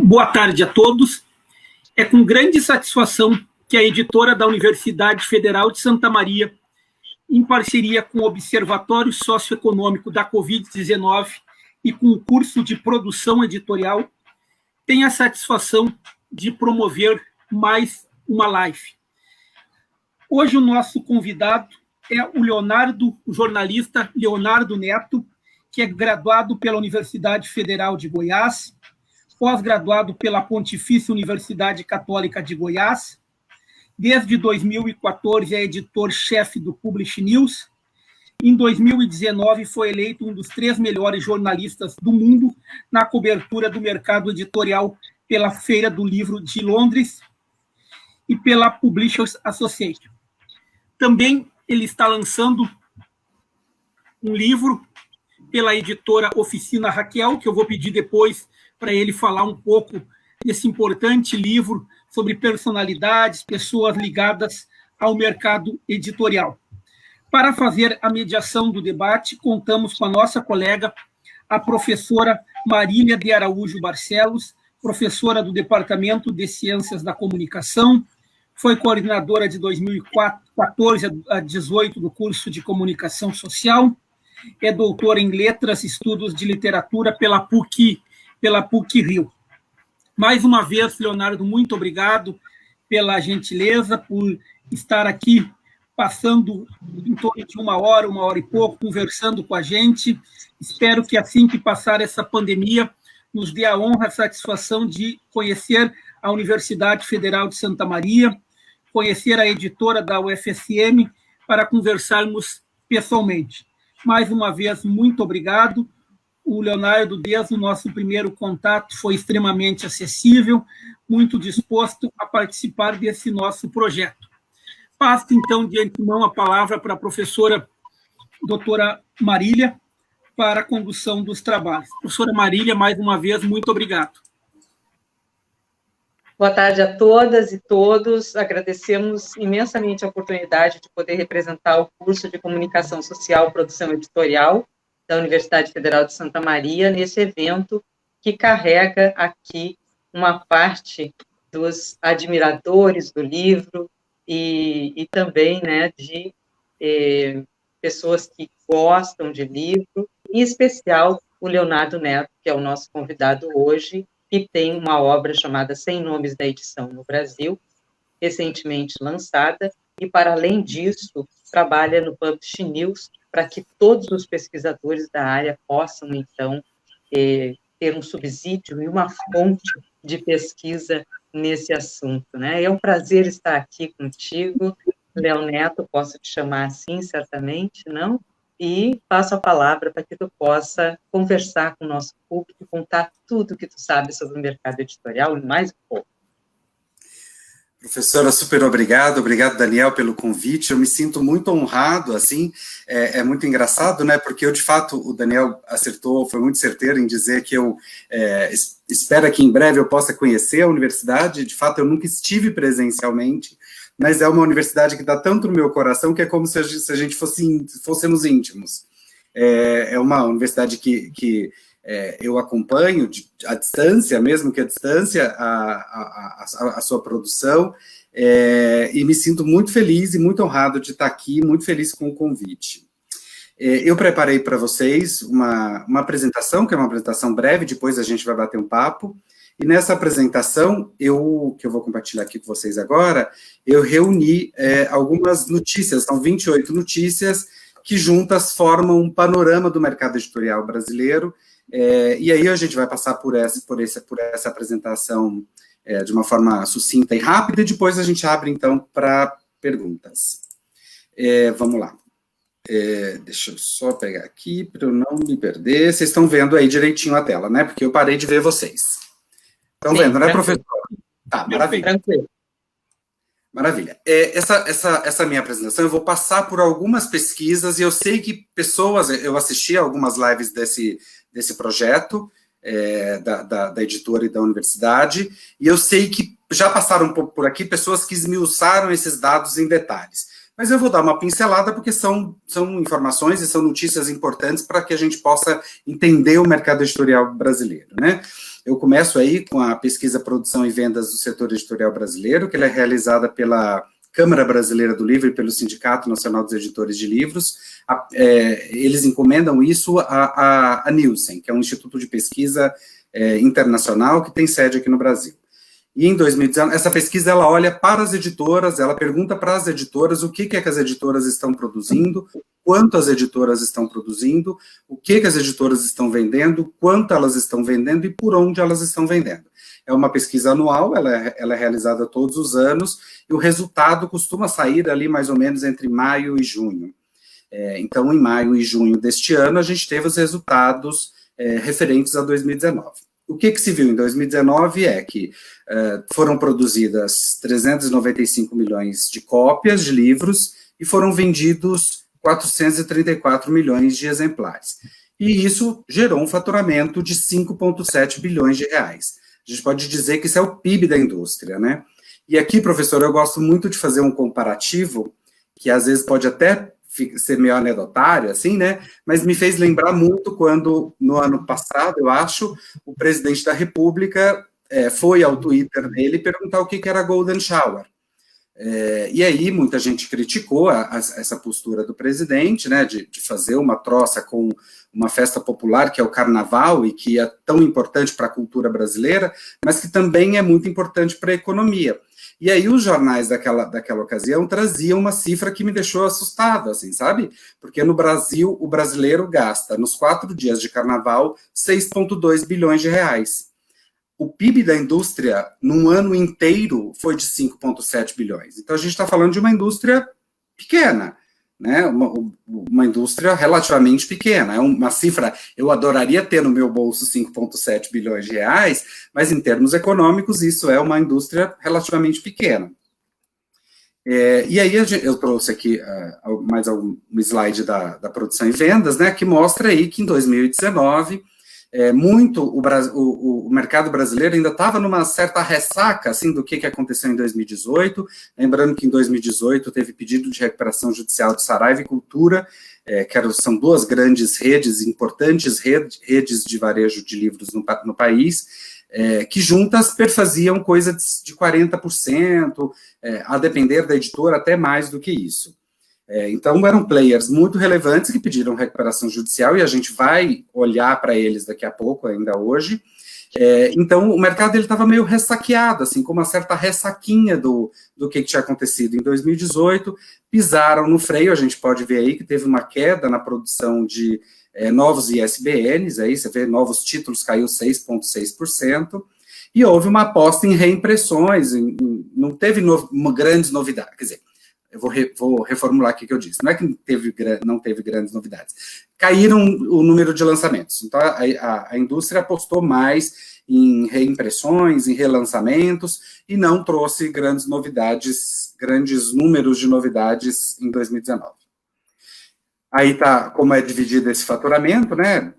Boa tarde a todos. É com grande satisfação que a editora da Universidade Federal de Santa Maria, em parceria com o Observatório Socioeconômico da Covid-19 e com o curso de produção editorial, tem a satisfação de promover mais uma live. Hoje o nosso convidado é o jornalista Leonardo Neto, que é graduado pela Universidade Federal de Goiás, pós-graduado pela Pontifícia Universidade Católica de Goiás. Desde 2014 é editor-chefe do Publish News. Em 2019 foi eleito um dos 3 melhores jornalistas do mundo na cobertura do mercado editorial pela Feira do Livro de Londres e pela Publishers Association. Também ele está lançando um livro pela editora Oficina Raquel, que eu vou pedir depois para ele falar um pouco desse importante livro sobre personalidades, pessoas ligadas ao mercado editorial. Para fazer a mediação do debate, contamos com a nossa colega, a professora Marília de Araújo Barcelos, professora do Departamento de Ciências da Comunicação, foi coordenadora de 2014 a 2018 do curso de Comunicação Social, é doutora em Letras e Estudos de Literatura pela PUC-Rio. Mais uma vez, Leonardo, muito obrigado pela gentileza, por estar aqui passando em torno de uma hora e pouco, conversando com a gente. Espero que assim que passar essa pandemia, nos dê a honra e a satisfação de conhecer a Universidade Federal de Santa Maria, conhecer a editora da UFSM, para conversarmos pessoalmente. Mais uma vez, muito obrigado. O Leonardo, desde o nosso primeiro contato, foi extremamente acessível, muito disposto a participar desse nosso projeto. Passo, então, de antemão a palavra para a professora doutora Marília, para a condução dos trabalhos. Professora Marília, mais uma vez, muito obrigado. Boa tarde a todas e todos. Agradecemos imensamente a oportunidade de poder representar o curso de Comunicação Social e Produção Editorial da Universidade Federal de Santa Maria, nesse evento que carrega aqui uma parte dos admiradores do livro e também, né, de pessoas que gostam de livro, em especial o Leonardo Neto, que é o nosso convidado hoje, que tem uma obra chamada Sem Nomes da Edição no Brasil, recentemente lançada, e, para além disso, trabalha no Publish News, para que todos os pesquisadores da área possam, então, ter um subsídio e uma fonte de pesquisa nesse assunto, né? É um prazer estar aqui contigo, Léo Neto, posso te chamar assim, certamente, não? E passo a palavra para que tu possa conversar com o nosso público, contar tudo que tu sabe sobre o mercado editorial e mais um pouco. Professora, super obrigado, Daniel, pelo convite. Eu me sinto muito honrado, assim, é muito engraçado, né, porque eu, de fato, o Daniel acertou, foi muito certeiro em dizer que eu espero que em breve eu possa conhecer a universidade. De fato, eu nunca estive presencialmente, mas é uma universidade que está tanto no meu coração que é como se a gente fôssemos íntimos. É uma universidade que eu acompanho à distância, mesmo que à distância, a sua produção, e me sinto muito feliz e muito honrado de estar aqui, muito feliz com o convite. Eu preparei para vocês uma apresentação, que é uma apresentação breve, depois a gente vai bater um papo, e nessa apresentação, que eu vou compartilhar aqui com vocês agora, eu reuni algumas notícias, são 28 notícias, que juntas formam um panorama do mercado editorial brasileiro, e aí a gente vai passar por essa apresentação de uma forma sucinta e rápida, e depois a gente abre, então, para perguntas. Vamos lá. Deixa eu só pegar aqui, para eu não me perder. Vocês estão vendo aí direitinho a tela, né? Porque eu parei de ver vocês. Estão vendo, né, professor? Tá, maravilha. Tranquilo. Maravilha. Essa minha apresentação, eu vou passar por algumas pesquisas, e eu sei que eu assisti a algumas lives desse projeto, da editora e da universidade, e eu sei que já passaram um pouco por aqui pessoas que esmiuçaram esses dados em detalhes. Mas eu vou dar uma pincelada porque são informações e são notícias importantes para que a gente possa entender o mercado editorial brasileiro, né? Eu começo aí com a pesquisa Produção e Vendas do Setor Editorial Brasileiro, que ela é realizada pela Câmara Brasileira do Livro e pelo Sindicato Nacional dos Editores de Livros. Eles encomendam isso à Nielsen, que é um instituto de pesquisa internacional que tem sede aqui no Brasil. E em 2019, essa pesquisa ela olha para as editoras, ela pergunta para as editoras o que é que as editoras estão produzindo, quanto as editoras estão produzindo, o que as editoras estão vendendo, quanto elas estão vendendo e por onde elas estão vendendo. É uma pesquisa anual, ela é realizada todos os anos, e o resultado costuma sair ali mais ou menos entre maio e junho. Então, em maio e junho deste ano, a gente teve os resultados referentes a 2019. O que se viu em 2019 é que foram produzidas 395 milhões de cópias de livros e foram vendidos 434 milhões de exemplares. E isso gerou um faturamento de 5,7 bilhões de reais. A gente pode dizer que isso é o PIB da indústria, né? E aqui, professor, eu gosto muito de fazer um comparativo, que às vezes pode até ser meio anedotário, assim, né, mas me fez lembrar muito quando, no ano passado, eu acho, o presidente da República foi ao Twitter dele perguntar o que era Golden Shower. E aí muita gente criticou essa postura do presidente, né, de fazer uma troça com uma festa popular, que é o Carnaval, e que é tão importante para a cultura brasileira, mas que também é muito importante para a economia. E aí os jornais daquela ocasião traziam uma cifra que me deixou assustado, assim, sabe? Porque no Brasil, o brasileiro gasta, nos 4 dias de carnaval, 6,2 bilhões de reais. O PIB da indústria, num ano inteiro, foi de 5,7 bilhões. Então, a gente está falando de uma indústria pequena, né? Uma indústria relativamente pequena. É uma cifra, eu adoraria ter no meu bolso 5,7 bilhões de reais, mas em termos econômicos isso é uma indústria relativamente pequena. E aí eu trouxe aqui mais um slide da produção e vendas, né, que mostra aí que em 2019 o mercado brasileiro ainda estava numa certa ressaca, assim, do que aconteceu em 2018, lembrando que em 2018 teve pedido de recuperação judicial de Saraiva e Cultura, são duas grandes redes, importantes redes de varejo de livros no país, que juntas perfaziam coisa de 40%, a depender da editora até mais do que isso. Então, eram players muito relevantes que pediram recuperação judicial, e a gente vai olhar para eles daqui a pouco, ainda hoje. Então, o mercado estava meio ressaqueado, assim, com uma certa ressaquinha do que tinha acontecido em 2018, pisaram no freio, a gente pode ver aí que teve uma queda na produção de novos ISBNs, aí você vê novos títulos, caiu 6,6%, e houve uma aposta em reimpressões, não teve grandes novidades, quer dizer, eu vou reformular aqui o que eu disse. Não é que não teve grandes novidades. Caíram o número de lançamentos. Então, a indústria apostou mais em reimpressões, em relançamentos, e não trouxe grandes novidades, grandes números de novidades em 2019. Aí está como é dividido esse faturamento, né?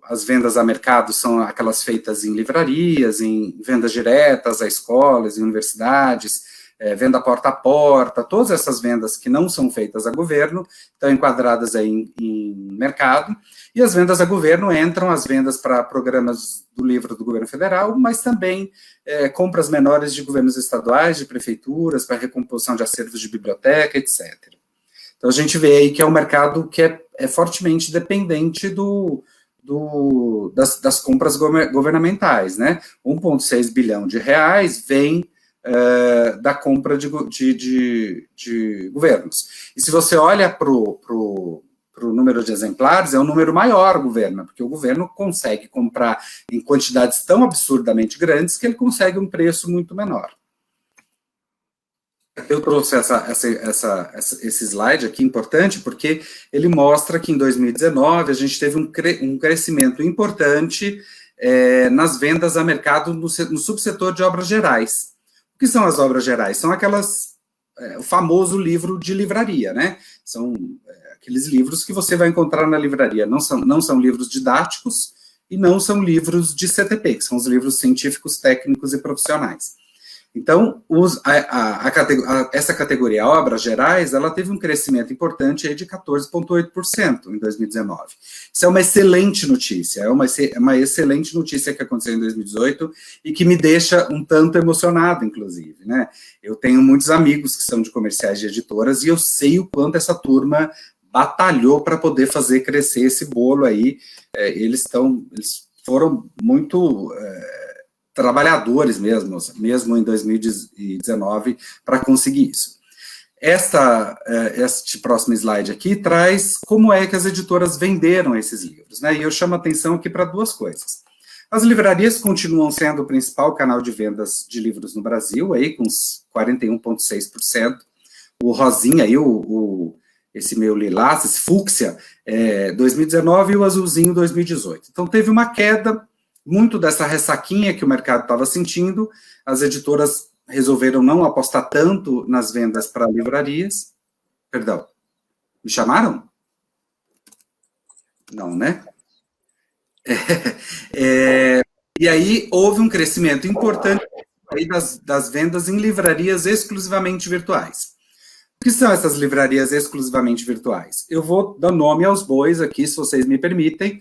As vendas a mercado são aquelas feitas em livrarias, em vendas diretas a escolas, em universidades, venda porta a porta, todas essas vendas que não são feitas a governo estão enquadradas aí em mercado, e as vendas a governo entram as vendas para programas do livro do governo federal, mas também compras menores de governos estaduais, de prefeituras, para recomposição de acervos de biblioteca, etc. Então, a gente vê aí que é um mercado que é fortemente dependente das compras governamentais, né? 1,6 bilhão de reais vem da compra de governos. E se você olha para o número de exemplares, é um número maior o governo, porque o governo consegue comprar em quantidades tão absurdamente grandes que ele consegue um preço muito menor. Eu trouxe esse slide aqui importante, porque ele mostra que em 2019 a gente teve um crescimento importante nas vendas a mercado no subsetor de obras gerais. O que são as obras gerais? São o famoso livro de livraria, né? São aqueles livros que você vai encontrar na livraria. Não são livros didáticos e não são livros de CTP, que são os livros científicos, técnicos e profissionais. Então, essa categoria Obras Gerais, ela teve um crescimento importante aí de 14,8% em 2019. Isso é uma excelente notícia, é uma excelente notícia que aconteceu em 2018 e que me deixa um tanto emocionado, inclusive, né? Eu tenho muitos amigos que são de comerciais de editoras e eu sei o quanto essa turma batalhou para poder fazer crescer esse bolo aí. Eles foram muito trabalhadores mesmo em 2019 para conseguir isso. Este próximo slide aqui traz como é que as editoras venderam esses livros, né? E eu chamo a atenção aqui para duas coisas. As livrarias continuam sendo o principal canal de vendas de livros no Brasil, aí com 41,6%. O rosinha aí, esse meio lilás, esse fúcsia, 2019 e o azulzinho 2018. Então teve uma queda, muito dessa ressaquinha que o mercado estava sentindo, as editoras resolveram não apostar tanto nas vendas para livrarias. Perdão, me chamaram? Não, né? E aí houve um crescimento importante aí das vendas em livrarias exclusivamente virtuais. O que são essas livrarias exclusivamente virtuais? Eu vou dar nome aos bois aqui, se vocês me permitem.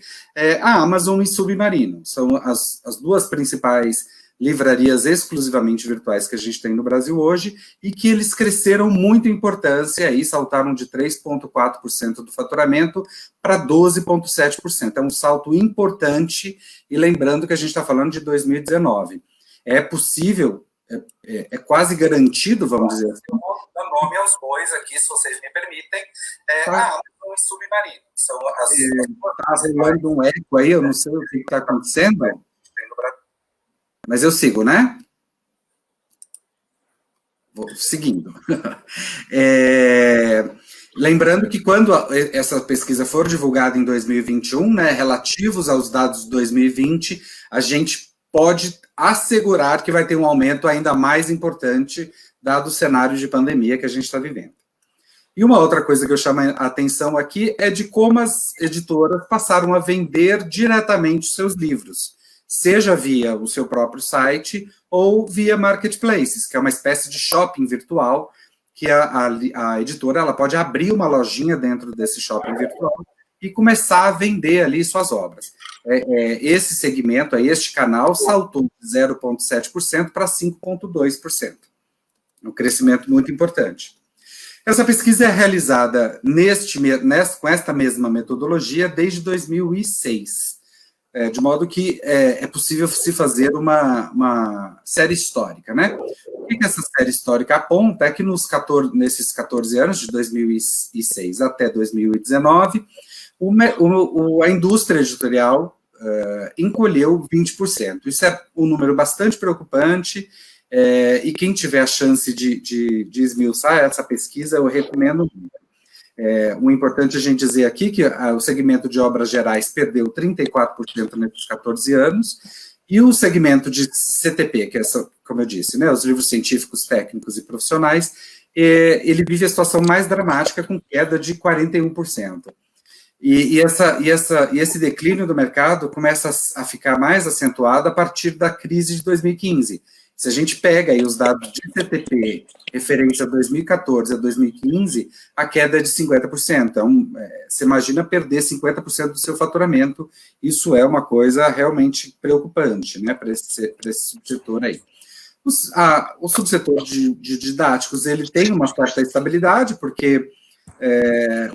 A Amazon e Submarino são as duas principais livrarias exclusivamente virtuais que a gente tem no Brasil hoje e que eles cresceram muito em importância, aí saltaram de 3,4% do faturamento para 12,7%. É um salto importante e lembrando que a gente está falando de 2019. É possível, é quase garantido, vamos dizer assim. Dar nome aos bois aqui, se vocês me permitem. A Amazon e Submarino são as... Está rolando um eco aí, eu não sei o que está acontecendo, mas eu sigo, né? Vou seguindo. Lembrando que quando essa pesquisa for divulgada em 2021, né, relativos aos dados de 2020, a gente pode assegurar que vai ter um aumento ainda mais importante, dado o cenário de pandemia que a gente está vivendo. E uma outra coisa que eu chamo a atenção aqui é de como as editoras passaram a vender diretamente os seus livros, seja via o seu próprio site ou via marketplaces, que é uma espécie de shopping virtual, que a editora ela pode abrir uma lojinha dentro desse shopping virtual e começar a vender ali suas obras. Esse segmento, este canal, saltou de 0,7% para 5,2%. Um crescimento muito importante. Essa pesquisa é realizada com esta mesma metodologia desde 2006, de modo que é possível se fazer uma série histórica, né? O que essa série histórica aponta é que nesses 14 anos, de 2006 até 2019, a indústria editorial encolheu 20%. Isso é um número bastante preocupante, e quem tiver a chance de esmiuçar essa pesquisa, eu recomendo muito. O importante a gente dizer aqui que o segmento de obras gerais perdeu 34% nesses 14 anos, e o segmento de CTP, que é, como eu disse, né, os livros científicos, técnicos e profissionais, ele vive a situação mais dramática, com queda de 41%. E esse declínio do mercado começa a ficar mais acentuado a partir da crise de 2015. Se a gente pega aí os dados de CTP, referência a 2014 a 2015, a queda é de 50%. Então, você imagina perder 50% do seu faturamento, isso é uma coisa realmente preocupante, né, para esse subsetor aí. O subsetor de didáticos, ele tem uma certa estabilidade, porque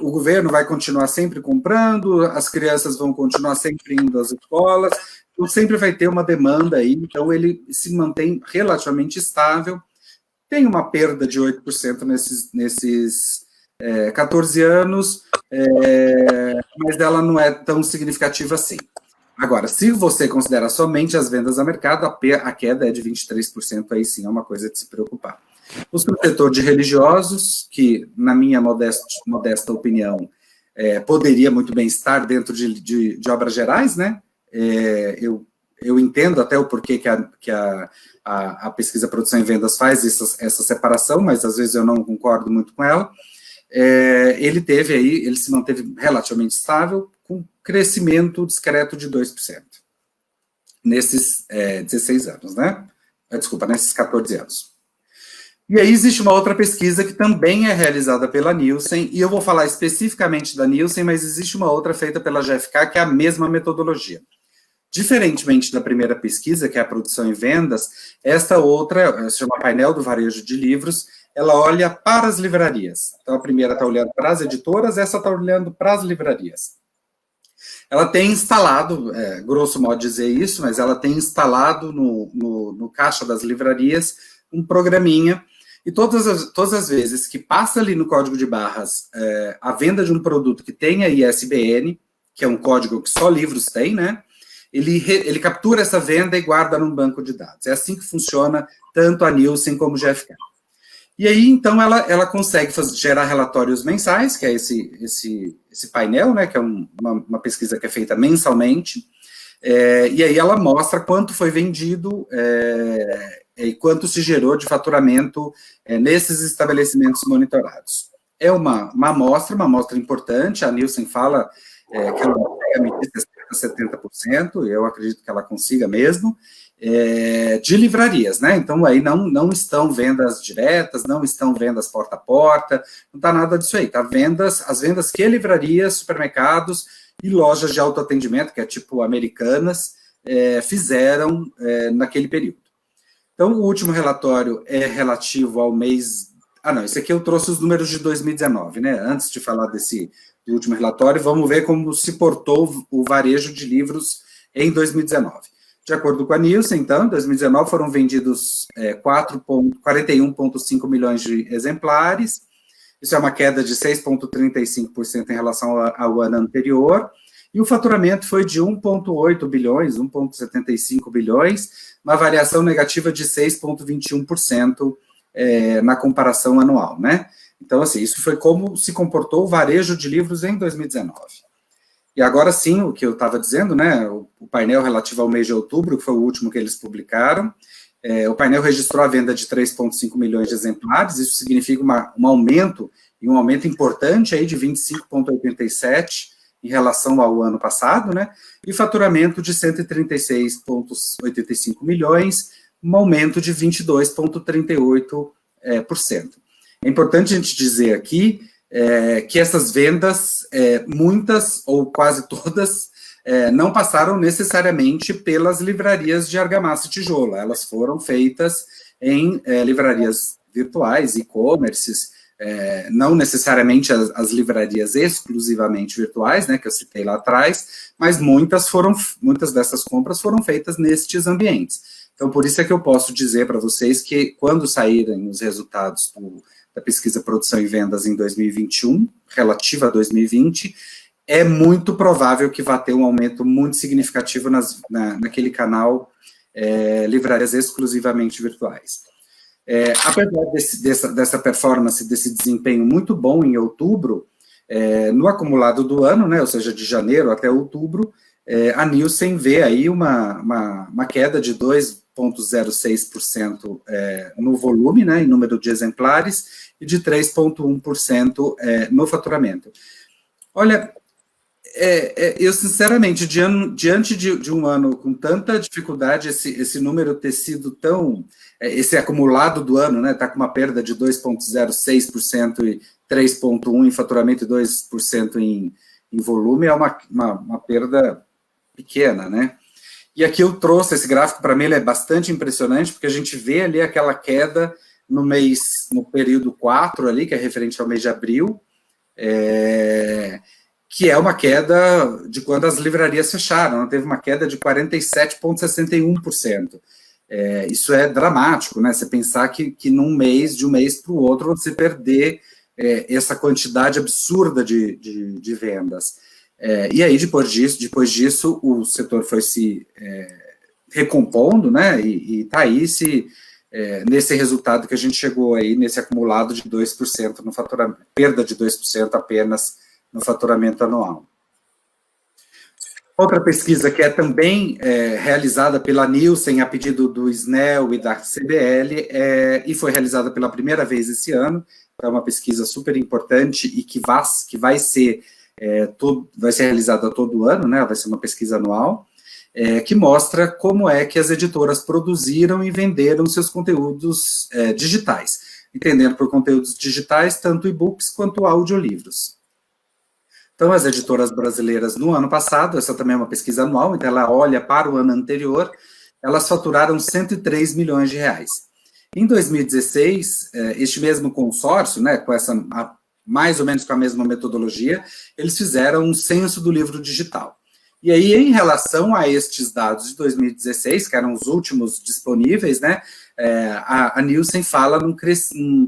o governo vai continuar sempre comprando, as crianças vão continuar sempre indo às escolas, então sempre vai ter uma demanda aí, então ele se mantém relativamente estável, tem uma perda de 8% nesses 14 anos, mas ela não é tão significativa assim. Agora, se você considera somente as vendas a mercado, a queda é de 23%, aí sim é uma coisa de se preocupar. O subsetor de religiosos, que, na minha modesta opinião, poderia muito bem estar dentro de obras gerais, né? Eu entendo até o porquê que a pesquisa Produção e Vendas faz essa separação, mas às vezes eu não concordo muito com ela. Ele se manteve relativamente estável, com crescimento discreto de 2%, nesses 16 anos, né? nesses 14 anos. E aí existe uma outra pesquisa que também é realizada pela Nielsen, e eu vou falar especificamente da Nielsen, mas existe uma outra feita pela GfK, que é a mesma metodologia. Diferentemente da primeira pesquisa, que é a produção e vendas, esta outra, se chama Painel do Varejo de Livros, ela olha para as livrarias. Então, a primeira está olhando para as editoras, essa está olhando para as livrarias. Ela tem instalado, grosso modo dizer isso, mas ela tem instalado no caixa das livrarias um programinha, e todas as vezes que passa ali no código de barras a venda de um produto que tenha ISBN, que é um código que só livros têm, né? Ele captura essa venda e guarda num banco de dados. É assim que funciona tanto a Nielsen como o GfK. E aí, então, ela consegue gerar relatórios mensais, que é esse painel, né, que é uma pesquisa que é feita mensalmente, e aí ela mostra quanto foi vendido e quanto se gerou de faturamento nesses estabelecimentos monitorados. É uma amostra importante, a Nielsen fala que ela consegue medir 70%, eu acredito que ela consiga mesmo, de livrarias, né? Então, aí não estão vendas diretas, não estão vendas porta a porta, não está nada disso aí, tá as vendas que livrarias, supermercados e lojas de autoatendimento, que é tipo Americanas, fizeram naquele período. Então, o último relatório é relativo ao mês... esse aqui eu trouxe os números de 2019, né? Antes de falar do último relatório, vamos ver como se portou o varejo de livros em 2019. De acordo com a Nielsen, então, em 2019 foram vendidos 41,5 milhões de exemplares, isso é uma queda de 6,35% em relação ao ano anterior, e o faturamento foi de 1,8 bilhões, 1,75 bilhões, uma variação negativa de 6,21% na comparação anual, né? Então, assim, isso foi como se comportou o varejo de livros em 2019. E agora sim, o que eu estava dizendo, né, o painel relativo ao mês de outubro, que foi o último que eles publicaram, o painel registrou a venda de 3,5 milhões de exemplares, isso significa um aumento importante aí de 25,87% em relação ao ano passado, né, e faturamento de 136,85 milhões, um aumento de 22,38%. É importante a gente dizer aqui que essas vendas, muitas ou quase todas, não passaram necessariamente pelas livrarias de argamassa e tijolo, elas foram feitas em livrarias virtuais, e-commerces, não necessariamente as livrarias exclusivamente virtuais, né, que eu citei lá atrás, mas muitas dessas compras foram feitas nestes ambientes. Então, por isso é que eu posso dizer para vocês que, quando saírem os resultados da pesquisa Produção e Vendas em 2021, relativa a 2020, é muito provável que vá ter um aumento muito significativo naquele canal livrarias exclusivamente virtuais. Apesar dessa performance, desse desempenho muito bom em outubro, no acumulado do ano, né, ou seja, de janeiro até outubro, a Nielsen vê aí uma queda de 2,06% no volume, né, em número de exemplares, e de 3,1% no faturamento. Olha, eu sinceramente, diante de um ano com tanta dificuldade, esse número ter sido tão... esse acumulado do ano, né, está com uma perda de 2,06% e 3,1% em faturamento e 2% em volume, é uma perda pequena, né? E aqui eu trouxe esse gráfico, para mim ele é bastante impressionante, porque a gente vê ali aquela queda no período 4 ali, que é referente ao mês de abril, que é uma queda de quando as livrarias fecharam, ela teve uma queda de 47,61%. Isso é dramático, né? Você pensar que de um mês para o outro, você perder essa quantidade absurda de vendas. E aí, depois disso, o setor foi se recompondo, né? E está aí nesse resultado que a gente chegou aí, nesse acumulado de 2% no faturamento, perda de 2% apenas no faturamento anual. Outra pesquisa que é também realizada pela Nielsen a pedido do SNEL e da CBL, e foi realizada pela primeira vez esse ano, é uma pesquisa super importante e que vai ser realizada todo ano, né? Vai ser uma pesquisa anual. que mostra como é que as editoras produziram e venderam seus conteúdos digitais, entendendo por conteúdos digitais tanto e-books quanto audiolivros. Então, as editoras brasileiras, no ano passado, essa também é uma pesquisa anual, então ela olha para o ano anterior, elas faturaram 103 milhões de reais. Em 2016, este mesmo consórcio, né, com essa, mais ou menos com a mesma metodologia, eles fizeram um censo do livro digital. E aí, em relação a estes dados de 2016, que eram os últimos disponíveis, né, a Nielsen fala num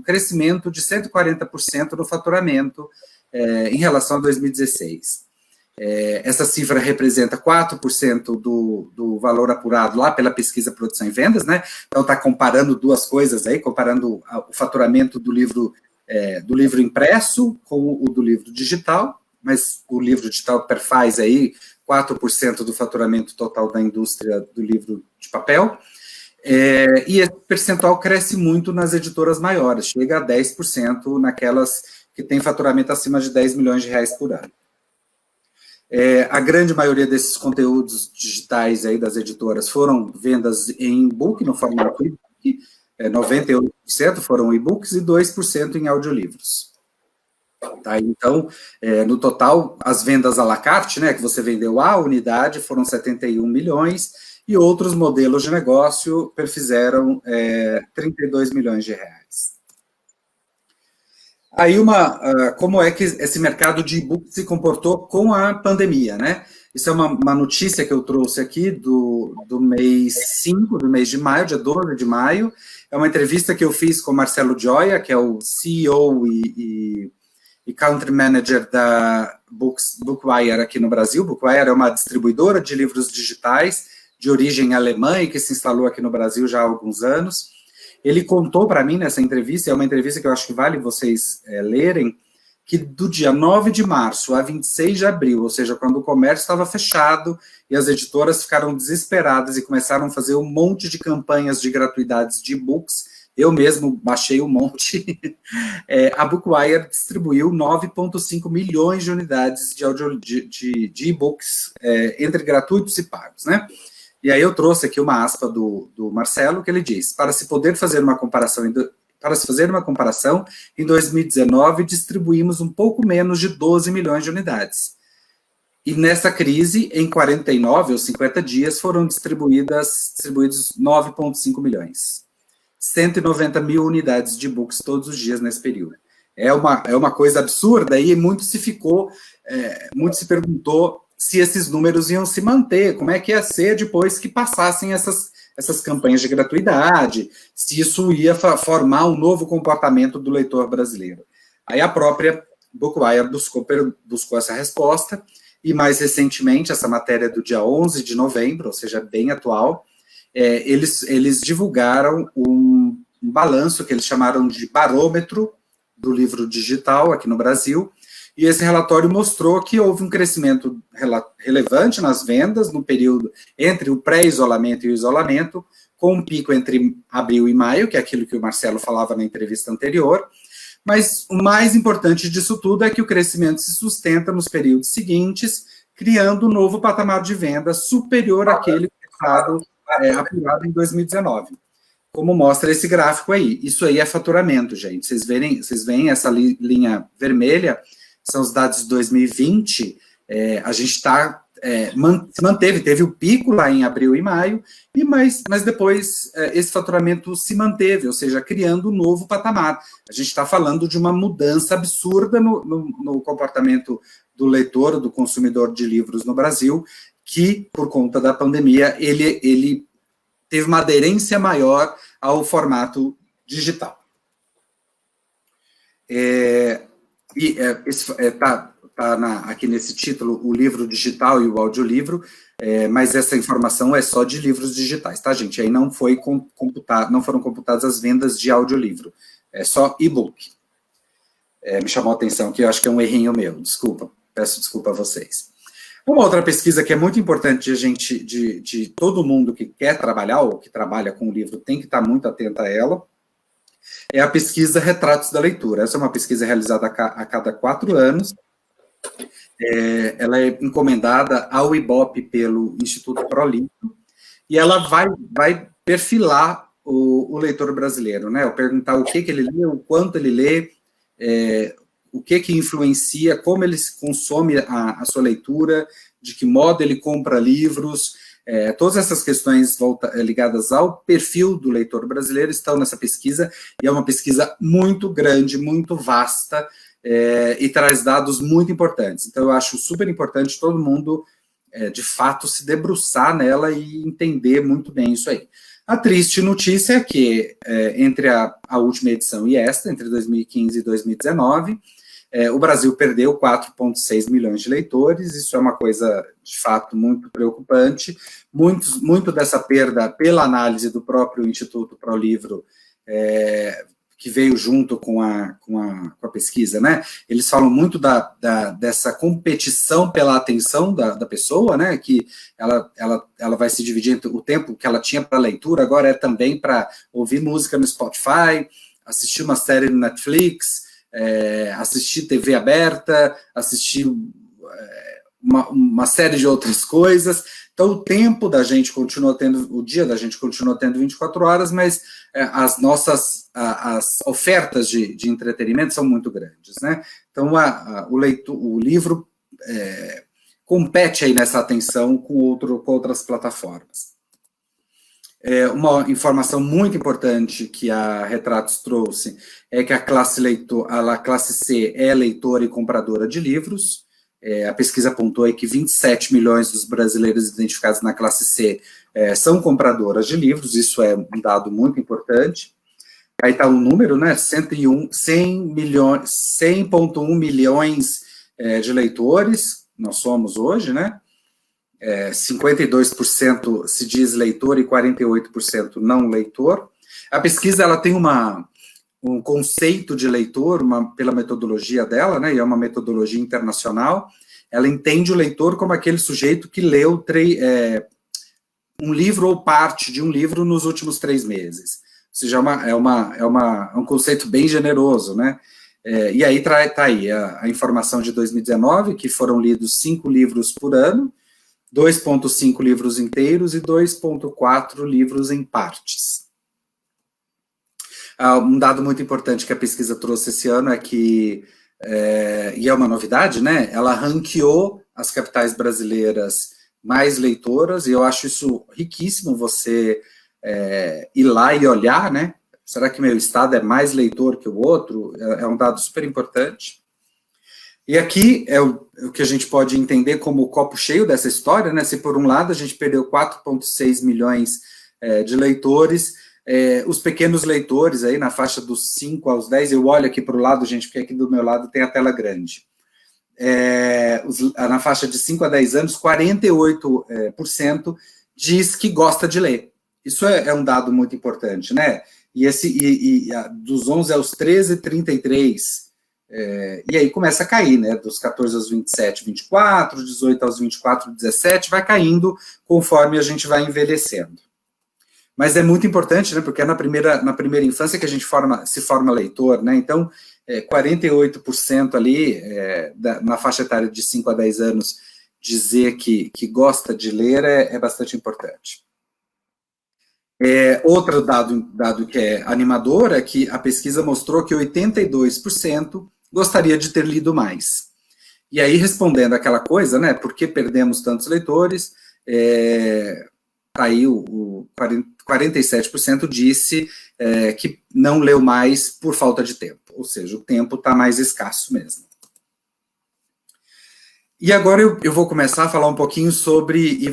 crescimento de 140% no faturamento em relação a 2016. Essa cifra representa 4% do valor apurado lá pela pesquisa Produção e Vendas, né? Então está comparando duas coisas aí, comparando o faturamento do livro impresso com o do livro digital, mas o livro digital perfaz aí 4% do faturamento total da indústria do livro de papel, e esse percentual cresce muito nas editoras maiores, chega a 10% naquelas que têm faturamento acima de 10 milhões de reais por ano. A grande maioria desses conteúdos digitais aí das editoras foram vendas em e-book, no formato e-book, 98% foram e-books e 2% em audiolivros. Tá? Então, no total, as vendas à la carte, né, que você vendeu a unidade, foram 71 milhões, e outros modelos de negócio perfizeram 32 milhões de reais. Aí, como é que esse mercado de e-book se comportou com a pandemia, né? Isso é uma notícia que eu trouxe aqui do mês 5, do mês de maio, dia 12 de maio. É uma entrevista que eu fiz com o Marcelo Gioia, que é o CEO e Country Manager da Bookwire aqui no Brasil. Bookwire é uma distribuidora de livros digitais de origem alemã e que se instalou aqui no Brasil já há alguns anos. Ele contou para mim nessa entrevista, é uma entrevista que eu acho que vale vocês lerem, que do dia 9 de março a 26 de abril, ou seja, quando o comércio estava fechado e as editoras ficaram desesperadas e começaram a fazer um monte de campanhas de gratuidades de e-books, eu mesmo baixei um monte, a Bookwire distribuiu 9,5 milhões de unidades de e-books entre gratuitos e pagos, né? E aí eu trouxe aqui uma aspa do Marcelo, que ele diz: para se fazer uma comparação, em 2019 distribuímos um pouco menos de 12 milhões de unidades. E nessa crise, em 49 ou 50 dias, foram distribuídos 9,5 milhões. 190 mil unidades de books todos os dias nesse período. É uma coisa absurda, e muito se perguntou se esses números iam se manter, como é que ia ser depois que passassem essas campanhas de gratuidade, se isso ia formar um novo comportamento do leitor brasileiro. Aí a própria Bookwire buscou essa resposta, e mais recentemente, essa matéria do dia 11 de novembro, ou seja, bem atual, eles divulgaram um balanço que eles chamaram de barômetro do livro digital aqui no Brasil, e esse relatório mostrou que houve um crescimento relevante nas vendas no período entre o pré-isolamento e o isolamento, com um pico entre abril e maio, que é aquilo que o Marcelo falava na entrevista anterior, mas o mais importante disso tudo é que o crescimento se sustenta nos períodos seguintes, criando um novo patamar de venda superior àquele apurado em 2019. Como mostra esse gráfico aí. Isso aí é faturamento, gente. Vocês veem essa linha vermelha, são os dados de 2020, a gente teve o pico lá em abril e maio, mas depois esse faturamento se manteve, ou seja, criando um novo patamar. A gente está falando de uma mudança absurda no comportamento do leitor, do consumidor de livros no Brasil, que, por conta da pandemia, ele teve uma aderência maior ao formato digital. Aqui nesse título, o livro digital e o audiolivro, mas essa informação é só de livros digitais, tá, gente? Aí não foram computadas as vendas de audiolivro, é só e-book. Me chamou a atenção que eu acho que é um errinho meu, desculpa, peço desculpa a vocês. Uma outra pesquisa que é muito importante de todo mundo que quer trabalhar ou que trabalha com o livro tem que estar muito atento a ela, é a pesquisa Retratos da Leitura. Essa é uma pesquisa realizada a cada 4 anos, ela é encomendada ao IBOP pelo Instituto ProLivro, e ela vai perfilar o leitor brasileiro, né? Perguntar o que ele lê, o quanto ele lê, o que influencia, como ele consome a sua leitura, de que modo ele compra livros, todas essas questões ligadas ao perfil do leitor brasileiro estão nessa pesquisa, e é uma pesquisa muito grande, muito vasta, e traz dados muito importantes. Então, eu acho super importante todo mundo, de fato, se debruçar nela e entender muito bem isso aí. A triste notícia é que, entre a última edição e esta, entre 2015 e 2019, o Brasil perdeu 4,6 milhões de leitores. Isso é uma coisa, de fato, muito preocupante. Muito dessa perda, pela análise do próprio Instituto ProLivro, que veio junto com a pesquisa, né? Eles falam muito dessa competição pela atenção da pessoa, né? Que ela vai se dividir entre o tempo que ela tinha para leitura, agora é também para ouvir música no Spotify, assistir uma série no Netflix, assistir TV aberta, assistir uma série de outras coisas. Então, o tempo da gente continua tendo, o dia da gente continua tendo 24 horas, mas as ofertas de entretenimento são muito grandes, né? Então, o livro compete aí nessa atenção com outras plataformas. Uma informação muito importante que a Retratos trouxe é que a classe C é leitora e compradora de livros. A pesquisa apontou aí que 27 milhões dos brasileiros identificados na classe C são compradoras de livros. Isso é um dado muito importante. Aí está um número, né? 100,1 milhões de leitores nós somos hoje, né? 52% se diz leitor e 48% não leitor. A pesquisa ela tem um conceito de leitor, pela metodologia dela, né, e é uma metodologia internacional. Ela entende o leitor como aquele sujeito que leu um livro ou parte de um livro nos últimos 3 meses. Ou seja, é um conceito bem generoso, né? E aí tá aí a informação de 2019, que foram lidos 5 livros por ano, 2,5 livros inteiros e 2,4 livros em partes. Um dado muito importante que a pesquisa trouxe esse ano é que, e é uma novidade, né? Ela ranqueou as capitais brasileiras mais leitoras, e eu acho isso riquíssimo, você ir lá e olhar, né? Será que meu estado é mais leitor que o outro? É um dado super importante. E aqui é o que a gente pode entender como o copo cheio dessa história, né? Se por um lado a gente perdeu 4,6 milhões de leitores, os pequenos leitores aí na faixa dos 5 aos 10, eu olho aqui para o lado, gente, porque aqui do meu lado tem a tela grande. Na faixa de 5 a 10 anos, 48% diz que gosta de ler. Isso é um dado muito importante, né? E dos 11 aos 13, 33%. E aí começa a cair, né? Dos 14 aos 27, 24, 18 aos 24, 17, vai caindo conforme a gente vai envelhecendo. Mas é muito importante, né? Porque é na primeira infância que a gente se forma leitor, né? Então, 48% ali, na faixa etária de 5 a 10 anos, dizer que gosta de ler é bastante importante. Outro dado que é animador é que a pesquisa mostrou que 82% gostaria de ter lido mais. E aí, respondendo aquela coisa, né, por que perdemos tantos leitores, aí o 47% disse que não leu mais por falta de tempo, ou seja, o tempo está mais escasso mesmo. E agora eu vou começar a falar um pouquinho sobre, e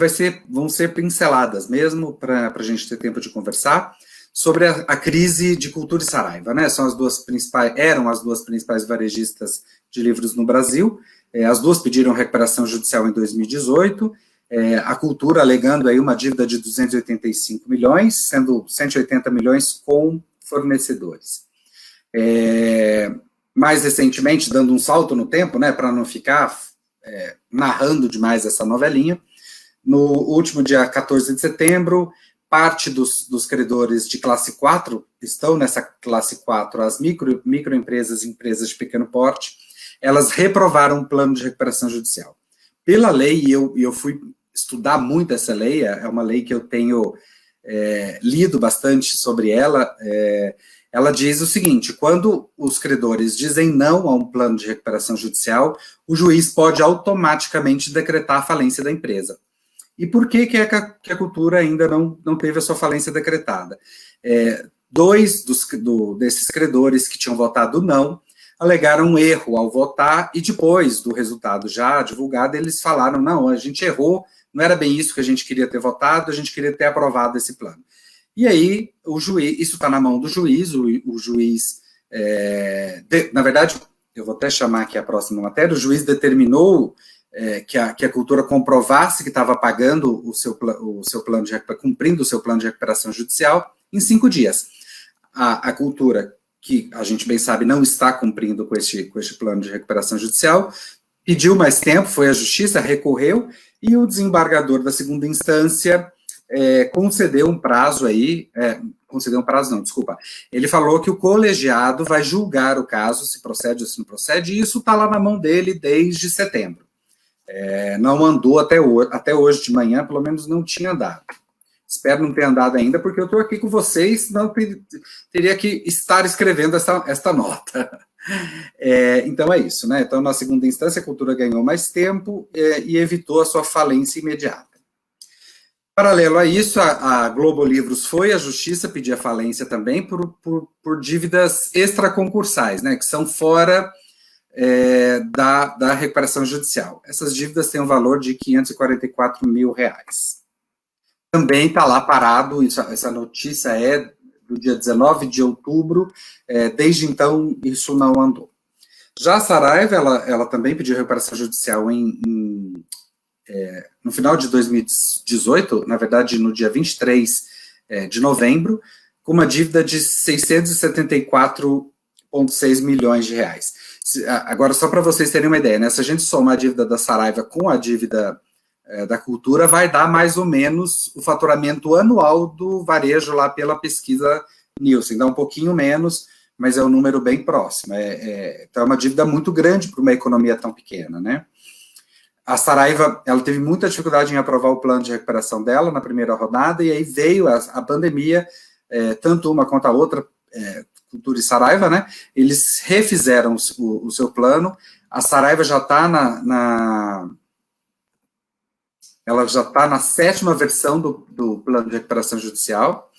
vão ser pinceladas mesmo, para a gente ter tempo de conversar, sobre a crise de Cultura e Saraiva, né? Eram as duas principais varejistas de livros no Brasil. As duas pediram recuperação judicial em 2018, a Cultura alegando aí uma dívida de 285 milhões, sendo 180 milhões com fornecedores. Mais recentemente, dando um salto no tempo, né, para não ficar narrando demais essa novelinha, no último dia 14 de setembro, parte dos credores de classe 4, estão nessa classe 4, as microempresas e empresas de pequeno porte, elas reprovaram o plano de recuperação judicial. Pela lei, e eu fui estudar muito essa lei, é uma lei que eu tenho lido bastante sobre ela, ela diz o seguinte: quando os credores dizem não a um plano de recuperação judicial, o juiz pode automaticamente decretar a falência da empresa. E por que a Cultura ainda não teve a sua falência decretada? Dois desses credores que tinham votado não, alegaram um erro ao votar, e depois do resultado já divulgado, eles falaram, não, a gente errou, não era bem isso que a gente queria ter votado, a gente queria ter aprovado esse plano. E aí, o juiz, isso está na mão do juiz, o juiz, na verdade, eu vou até chamar aqui a próxima matéria, o juiz determinou que a Cultura comprovasse que estava pagando o seu plano de cumprindo o seu plano de recuperação judicial em 5 dias. A Cultura, que a gente bem sabe não está cumprindo com este plano de recuperação judicial, pediu mais tempo, foi à justiça, recorreu, e o desembargador da segunda instância concedeu um prazo aí, ele falou que o colegiado vai julgar o caso, se procede ou se não procede, e isso está lá na mão dele desde setembro. Não andou até hoje de manhã, pelo menos não tinha andado. Espero não ter andado ainda, porque eu estou aqui com vocês, não teria que estar escrevendo esta nota. Então é isso, né? Então, na segunda instância, a Cultura ganhou mais tempo e evitou a sua falência imediata. Paralelo a isso, a Globo Livros foi à justiça pedir a falência também por dívidas extraconcursais, né? Que são fora da recuperação judicial. Essas dívidas têm um valor de R$544 mil. Também está lá parado, essa notícia é do dia 19 de outubro, desde então isso não andou. Já a Saraiva, ela também pediu recuperação judicial no final de 2018, na verdade no dia 23 de novembro, com uma dívida de R$674,6 milhões. Agora, só para vocês terem uma ideia, né, se a gente soma a dívida da Saraiva com a dívida da Cultura, vai dar mais ou menos o faturamento anual do varejo lá pela pesquisa Nielsen, dá um pouquinho menos, mas é um número bem próximo. Então é uma dívida muito grande para uma economia tão pequena, né? A Saraiva, ela teve muita dificuldade em aprovar o plano de recuperação dela na primeira rodada, e aí veio a pandemia, tanto uma quanto a outra, Cultura e Saraiva, né? Eles refizeram o seu plano. A Saraiva já está ela já está na 7ª versão do plano de recuperação judicial.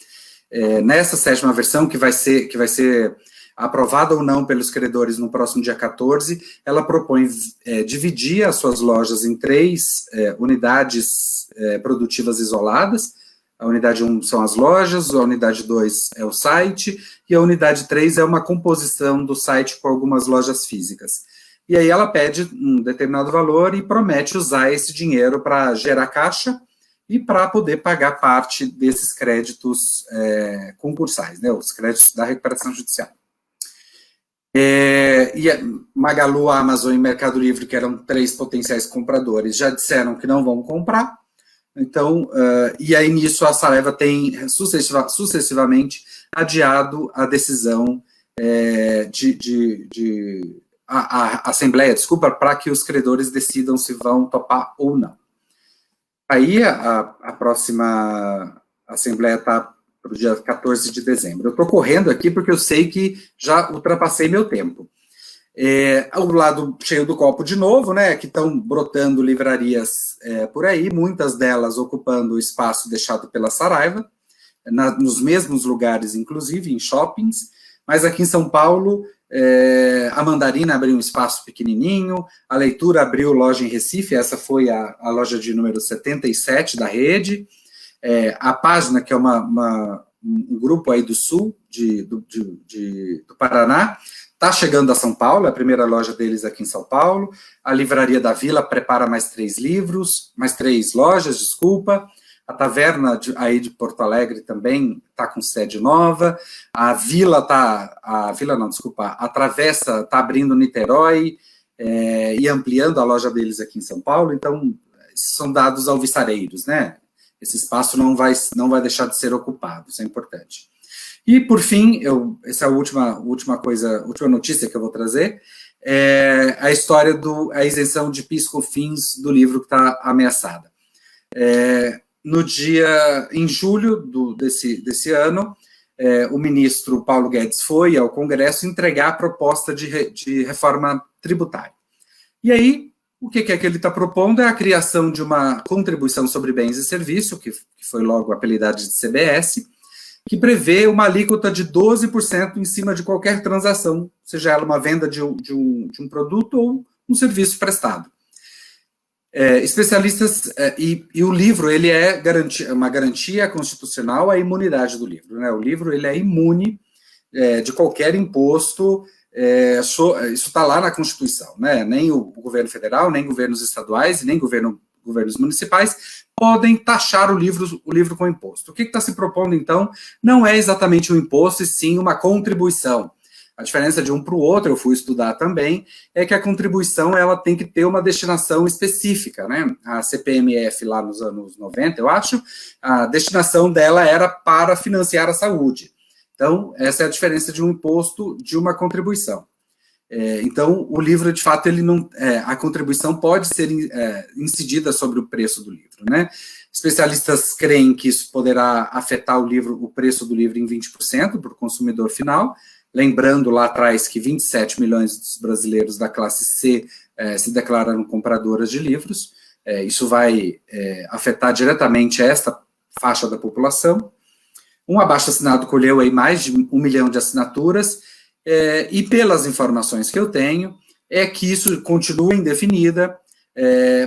Nessa 7ª versão, que vai ser aprovada ou não pelos credores no próximo dia 14, ela propõe dividir as suas lojas em 3 unidades produtivas isoladas. A unidade 1 são as lojas, a unidade 2 é o site, e a unidade 3 é uma composição do site com algumas lojas físicas. E aí ela pede um determinado valor e promete usar esse dinheiro para gerar caixa e para poder pagar parte desses créditos concursais, né, os créditos da recuperação judicial. E a Magalu, a Amazon e Mercado Livre, que eram 3 potenciais compradores, já disseram que não vão comprar. Então, e aí nisso a Saraiva tem sucessivamente adiado a decisão a Assembleia, para que os credores decidam se vão topar ou não. Aí a próxima Assembleia está para o dia 14 de dezembro. Eu estou correndo aqui porque eu sei que já ultrapassei meu tempo. Ao lado cheio do copo de novo, né, que estão brotando livrarias por aí, muitas delas ocupando o espaço deixado pela Saraiva, nos mesmos lugares, inclusive, em shoppings, mas aqui em São Paulo, a Mandarina abriu um espaço pequenininho, a Leitura abriu loja em Recife, essa foi a loja de número 77 da rede, a Página, que é um grupo aí do sul, do Paraná, está chegando a São Paulo, é a primeira loja deles aqui em São Paulo. A Livraria da Vila prepara mais 3 lojas, desculpa. A Taverna aí de Porto Alegre também está com sede nova. A Travessa está abrindo Niterói e ampliando a loja deles aqui em São Paulo. Então, são dados alvissareiros, né? Esse espaço não vai deixar de ser ocupado, isso é importante. E, por fim, essa é a última notícia que eu vou trazer, é a história a isenção de PIS/COFINS do livro que está ameaçada. Em julho desse ano, o ministro Paulo Guedes foi ao Congresso entregar a proposta de reforma tributária. E aí, o que é que ele está propondo? É a criação de uma contribuição sobre bens e serviços, que foi logo apelidada de CBS, que prevê uma alíquota de 12% em cima de qualquer transação, seja ela uma venda de um produto ou um serviço prestado. Especialistas, e o livro, ele é uma garantia constitucional à imunidade do livro, né? O livro, ele é imune de qualquer imposto, isso está lá na Constituição, né? Nem o governo federal, nem governos estaduais, nem governos municipais podem taxar o livro com imposto. O que está se propondo, então, não é exatamente um imposto, e sim uma contribuição. A diferença de um para o outro, eu fui estudar também, é que a contribuição ela tem que ter uma destinação específica, né? A CPMF, lá nos anos 90, eu acho, a destinação dela era para financiar a saúde. Então, essa é a diferença de um imposto de uma contribuição. Então, o livro, de fato, ele não, a contribuição pode ser incidida sobre o preço do livro, né? Especialistas creem que isso poderá afetar o preço do livro em 20% para o consumidor final, lembrando lá atrás que 27 milhões dos brasileiros da classe C se declararam compradoras de livros. Isso vai afetar diretamente esta faixa da população. Um abaixo-assinado colheu aí mais de 1 milhão de assinaturas, e pelas informações que eu tenho, é que isso continua indefinida,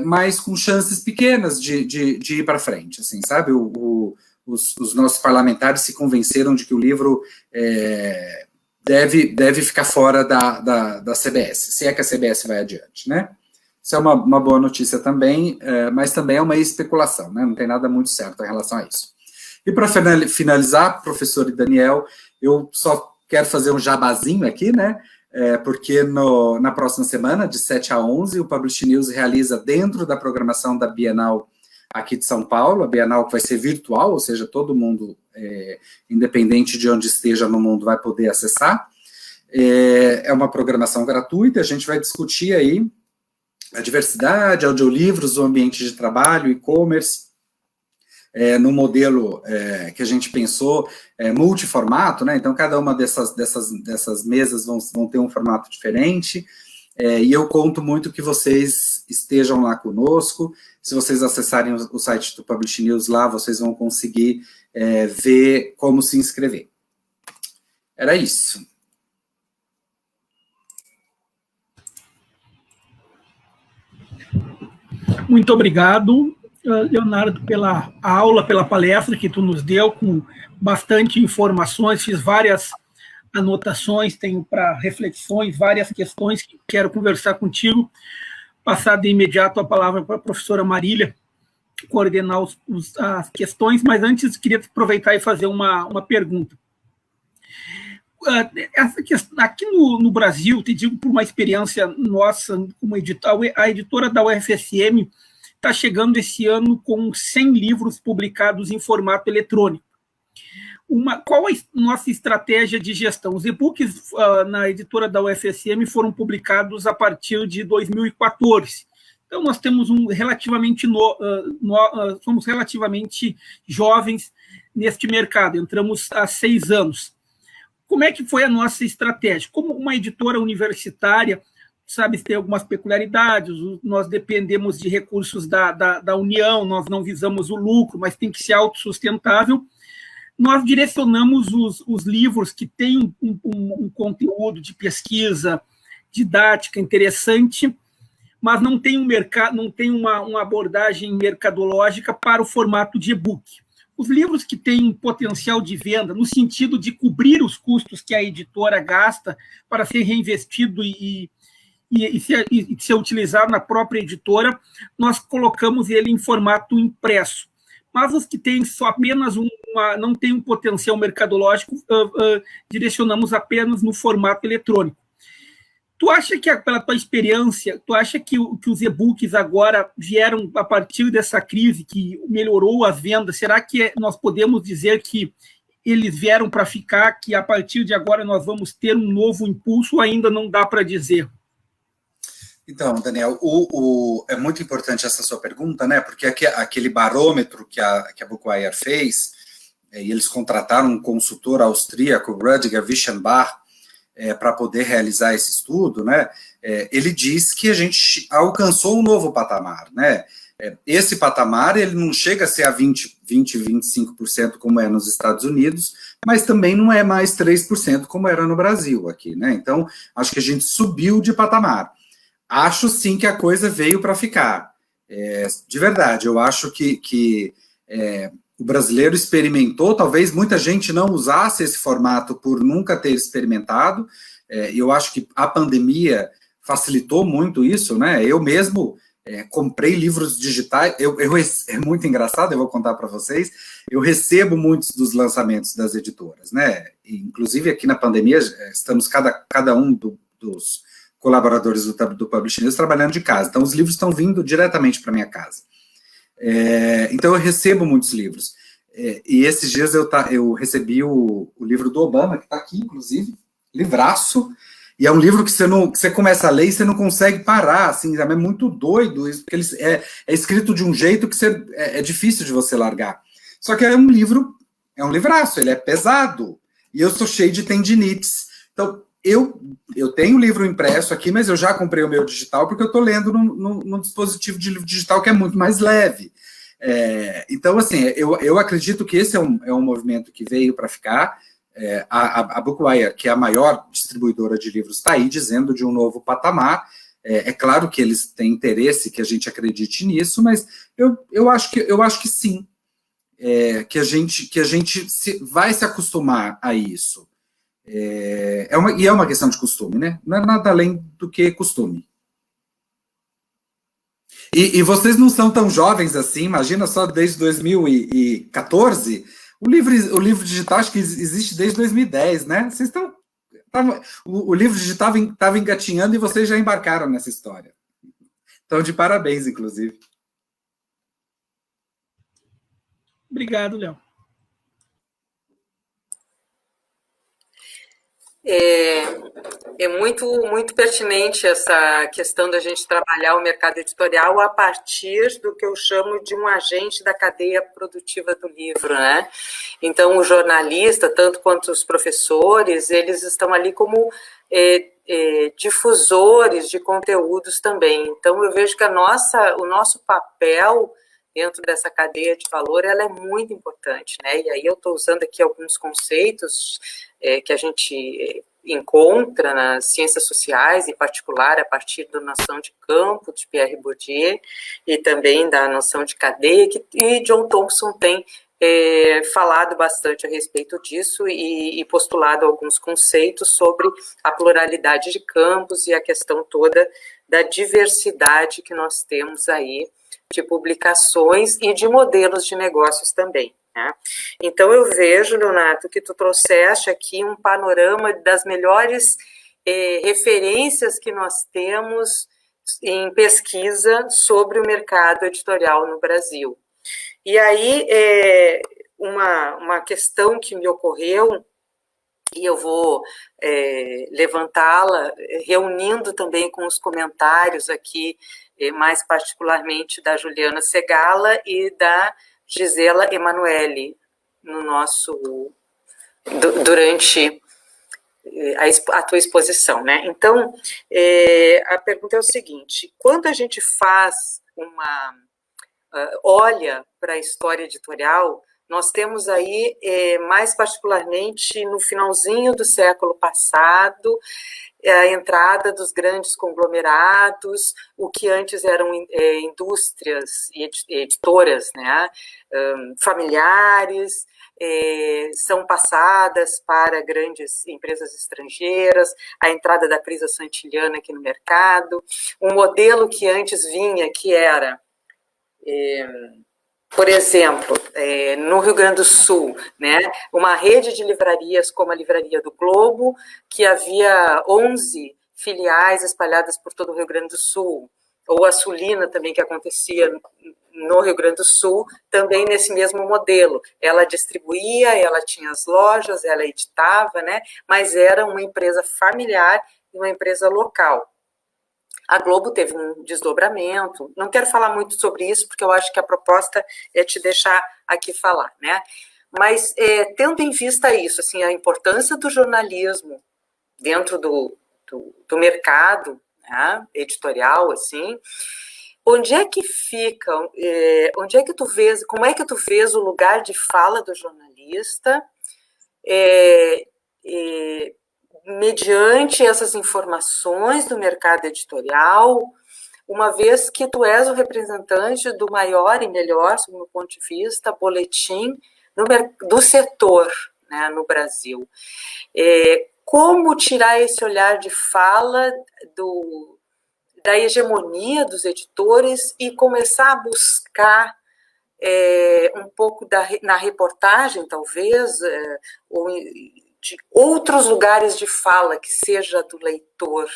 mas com chances pequenas de ir para frente, assim, sabe? Os nossos parlamentares se convenceram de que o livro deve ficar fora da CBS, se é que a CBS vai adiante, né? Isso é uma boa notícia também, mas também é uma especulação, né? Não tem nada muito certo em relação a isso. E para finalizar, professor e Daniel, eu só quero fazer um jabazinho aqui, né? Porque na próxima semana, de 7 a 11, o Publish News realiza, dentro da programação da Bienal aqui de São Paulo, a Bienal que vai ser virtual, ou seja, todo mundo, independente de onde esteja no mundo, vai poder acessar. É uma programação gratuita, a gente vai discutir aí a diversidade, audiolivros, o ambiente de trabalho, e-commerce, no modelo que a gente pensou, multiformato, né? Então, cada uma dessas mesas vão ter um formato diferente, e eu conto muito que vocês estejam lá conosco. Se vocês acessarem o site do Publish News lá, vocês vão conseguir ver como se inscrever. Era isso. Muito obrigado, Leonardo, pela aula, pela palestra que tu nos deu, com bastante informações. Fiz várias anotações, tenho para reflexões, várias questões que quero conversar contigo. Passar de imediato a palavra para a professora Marília, coordenar as questões, mas antes queria aproveitar e fazer uma pergunta. Essa questão, aqui no Brasil, te digo por uma experiência nossa como editor, a editora da UFSM está chegando esse ano com 100 livros publicados em formato eletrônico. Qual é a nossa estratégia de gestão? Os e-books na editora da UFSM foram publicados a partir de 2014. Então, nós temos somos relativamente jovens neste mercado, entramos há 6 anos. Como é que foi a nossa estratégia? Como uma editora universitária, sabe, tem algumas peculiaridades, nós dependemos de recursos da União, nós não visamos o lucro, mas tem que ser autossustentável. Nós direcionamos os livros que têm um conteúdo de pesquisa didática interessante, mas não tem uma abordagem mercadológica para o formato de e-book. Os livros que têm potencial de venda, no sentido de cobrir os custos que a editora gasta para ser reinvestido e ser utilizado na própria editora, nós colocamos ele em formato impresso. Mas os que têm só apenas não têm um potencial mercadológico, direcionamos apenas no formato eletrônico. Tu acha que, pela tua experiência, tu acha que os e-books agora vieram a partir dessa crise que melhorou as vendas? Será que nós podemos dizer que eles vieram para ficar, que a partir de agora nós vamos ter um novo impulso, ainda não dá para dizer? Então, Daniel, é muito importante essa sua pergunta, né? Porque aquele barômetro que a Bookwire fez, e eles contrataram um consultor austríaco, Rüdiger Wischenbach, para poder realizar esse estudo, né? Ele diz que a gente alcançou um novo patamar, né? Esse patamar, ele não chega a ser a 25% como é nos Estados Unidos, mas também não é mais 3% como era no Brasil aqui, né? Então, acho que a gente subiu de patamar. Acho sim que a coisa veio para ficar. De verdade, eu acho que o brasileiro experimentou, talvez muita gente não usasse esse formato por nunca ter experimentado, eu acho que a pandemia facilitou muito isso, né? Eu mesmo comprei livros digitais, é muito engraçado, eu vou contar para vocês, eu recebo muitos dos lançamentos das editoras, né? E, inclusive aqui na pandemia, estamos cada um dos colaboradores do Publish News trabalhando de casa, então os livros estão vindo diretamente para minha casa. Então eu recebo muitos livros. E esses dias eu recebi o livro do Obama, que está aqui, inclusive, livraço, e é um livro que você começa a ler e você não consegue parar, assim, é muito doido isso, porque é escrito de um jeito que é difícil de você largar. Só que é um livraço, ele é pesado, e eu sou cheio de tendinites. Então, eu tenho o livro impresso aqui, mas eu já comprei o meu digital, porque eu estou lendo num dispositivo de livro digital que é muito mais leve. Então, assim, eu acredito que esse é um movimento que veio para ficar. A Bookwire, que é a maior distribuidora de livros, está aí dizendo de um novo patamar. É claro que eles têm interesse que a gente acredite nisso, mas eu acho que sim, que a gente vai se acostumar a isso. E é uma questão de costume, né? Não é nada além do que costume. E vocês não são tão jovens assim, imagina só, desde 2014, o livro digital acho que existe desde 2010, né? Vocês o livro digital estava engatinhando e vocês já embarcaram nessa história. Então, de parabéns, inclusive. Obrigado, Léo. É muito, muito pertinente essa questão da gente trabalhar o mercado editorial a partir do que eu chamo de um agente da cadeia produtiva do livro, né? Então, o jornalista, tanto quanto os professores, eles estão ali como difusores de conteúdos também. Então, eu vejo que o nosso papel dentro dessa cadeia de valor, ela é muito importante, né? E aí eu estou usando aqui alguns conceitos que a gente encontra nas ciências sociais, em particular a partir da noção de campo, de Pierre Bourdieu, e também da noção de cadeia, e John Thompson tem falado bastante a respeito disso e postulado alguns conceitos sobre a pluralidade de campos e a questão toda da diversidade que nós temos aí de publicações e de modelos de negócios também. Né? Então, eu vejo, Leonardo, que tu trouxeste aqui um panorama das melhores referências que nós temos em pesquisa sobre o mercado editorial no Brasil. E aí, uma questão que me ocorreu, e eu vou levantá-la, reunindo também com os comentários aqui, mais particularmente da Juliana Segala e da Gisela Emanuele, durante a tua exposição, né? Então, a pergunta é o seguinte: quando a gente olha para a história editorial, nós temos aí, mais particularmente no finalzinho do século passado, a entrada dos grandes conglomerados, o que antes eram indústrias e editoras, né, familiares, são passadas para grandes empresas estrangeiras, a entrada da Prisa Santillana aqui no mercado, um modelo que antes vinha, que era... por exemplo, no Rio Grande do Sul, né, uma rede de livrarias como a Livraria do Globo, que havia 11 filiais espalhadas por todo o Rio Grande do Sul, ou a Sulina também, que acontecia no Rio Grande do Sul, também nesse mesmo modelo. Ela distribuía, ela tinha as lojas, ela editava, né? Mas era uma empresa familiar e uma empresa local. A Globo teve um desdobramento, não quero falar muito sobre isso, porque eu acho que a proposta é te deixar aqui falar, né? Mas, tendo em vista isso, assim, a importância do jornalismo dentro do mercado, né, editorial, assim, onde é que fica, onde é que tu vês, como é que tu vês o lugar de fala do jornalista, mediante essas informações do mercado editorial, uma vez que tu és o representante do maior e melhor, sob o meu ponto de vista, boletim do setor, né, no Brasil. Como tirar esse olhar de fala da hegemonia dos editores e começar a buscar um pouco na reportagem, talvez, ou de outros lugares de fala, que seja do leitor,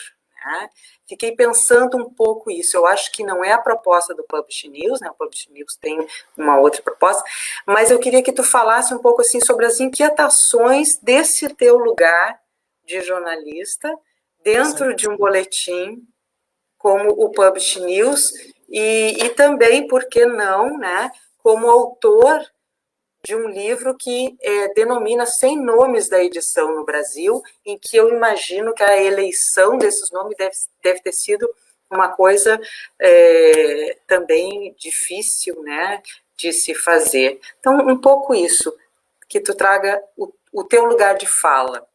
né? Fiquei pensando um pouco isso. Eu acho que não é a proposta do Publish News, né? O Publish News tem uma outra proposta, mas eu queria que tu falasse um pouco assim sobre as inquietações desse teu lugar de jornalista dentro de um boletim como o Publish News e também, por que não, né? Como autor de um livro que denomina 100 nomes da edição no Brasil, em que eu imagino que a eleição desses nomes deve ter sido uma coisa também difícil, né, de se fazer. Então, um pouco isso, que tu traga o teu lugar de fala.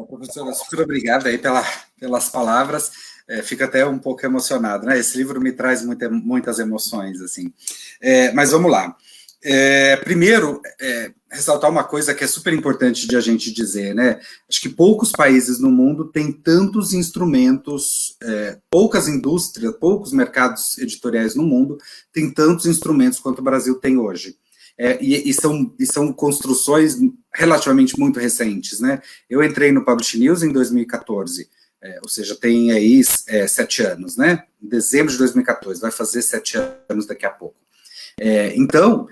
Professora, super obrigada aí pelas palavras. Fico até um pouco emocionado, né? Esse livro me traz muitas emoções, assim. Mas vamos lá. Primeiro, ressaltar uma coisa que é super importante de a gente dizer, né? Acho que poucos países no mundo têm tantos instrumentos, poucas indústrias, poucos mercados editoriais no mundo têm tantos instrumentos quanto o Brasil tem hoje. E são construções relativamente muito recentes, né? Eu entrei no Publish News em 2014, ou seja, tem aí 7 anos, né? Em dezembro de 2014, vai fazer 7 anos daqui a pouco. Então,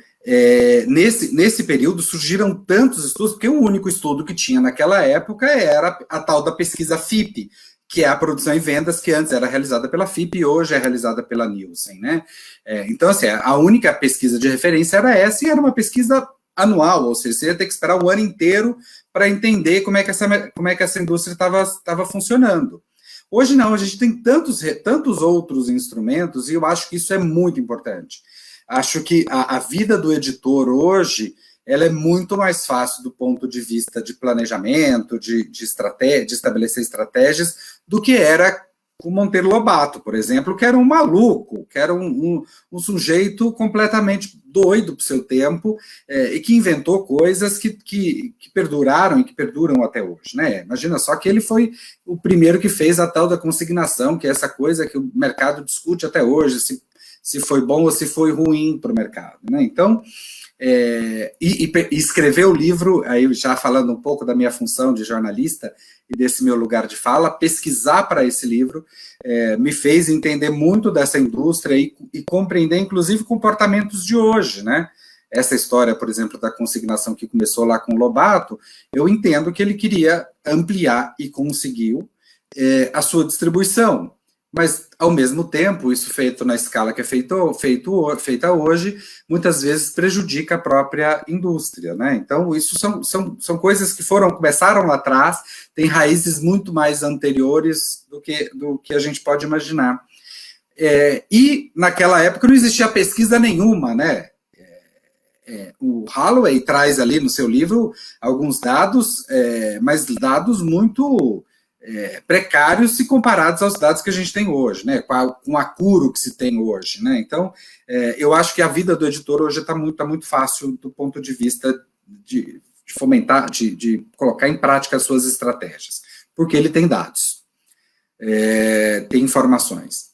nesse período surgiram tantos estudos, porque o único estudo que tinha naquela época era a tal da pesquisa FIPE, que é a produção e vendas, que antes era realizada pela FIPE e hoje é realizada pela Nielsen, né? Então, assim, a única pesquisa de referência era essa, e era uma pesquisa anual, ou seja, você ia ter que esperar o ano inteiro para entender como é que essa indústria estava funcionando. Hoje não, a gente tem tantos outros instrumentos, e eu acho que isso é muito importante. Acho que a vida do editor hoje, ela é muito mais fácil do ponto de vista de planejamento, de estabelecer estratégias, do que era com Monteiro Lobato, por exemplo, que era um maluco, que era um sujeito completamente doido para o seu tempo, e que inventou coisas que perduraram e que perduram até hoje, né? Imagina só que ele foi o primeiro que fez a tal da consignação, que é essa coisa que o mercado discute até hoje, se foi bom ou se foi ruim para o mercado, né? Então, escrever o livro, aí já falando um pouco da minha função de jornalista e desse meu lugar de fala, pesquisar para esse livro me fez entender muito dessa indústria e compreender, inclusive, comportamentos de hoje, né? Essa história, por exemplo, da consignação que começou lá com o Lobato, eu entendo que ele queria ampliar e conseguiu a sua distribuição. Mas, ao mesmo tempo, isso feito na escala que é feita hoje, muitas vezes prejudica a própria indústria, né? Então, isso são coisas que começaram lá atrás, têm raízes muito mais anteriores do que a gente pode imaginar. E, naquela época, não existia pesquisa nenhuma, né? O Holloway traz ali no seu livro alguns dados, mas dados muito precários se comparados aos dados que a gente tem hoje, né, com o acuro que se tem hoje, né? Então, eu acho que a vida do editor hoje está muito fácil do ponto de vista de fomentar, de colocar em prática as suas estratégias, porque ele tem dados, tem informações.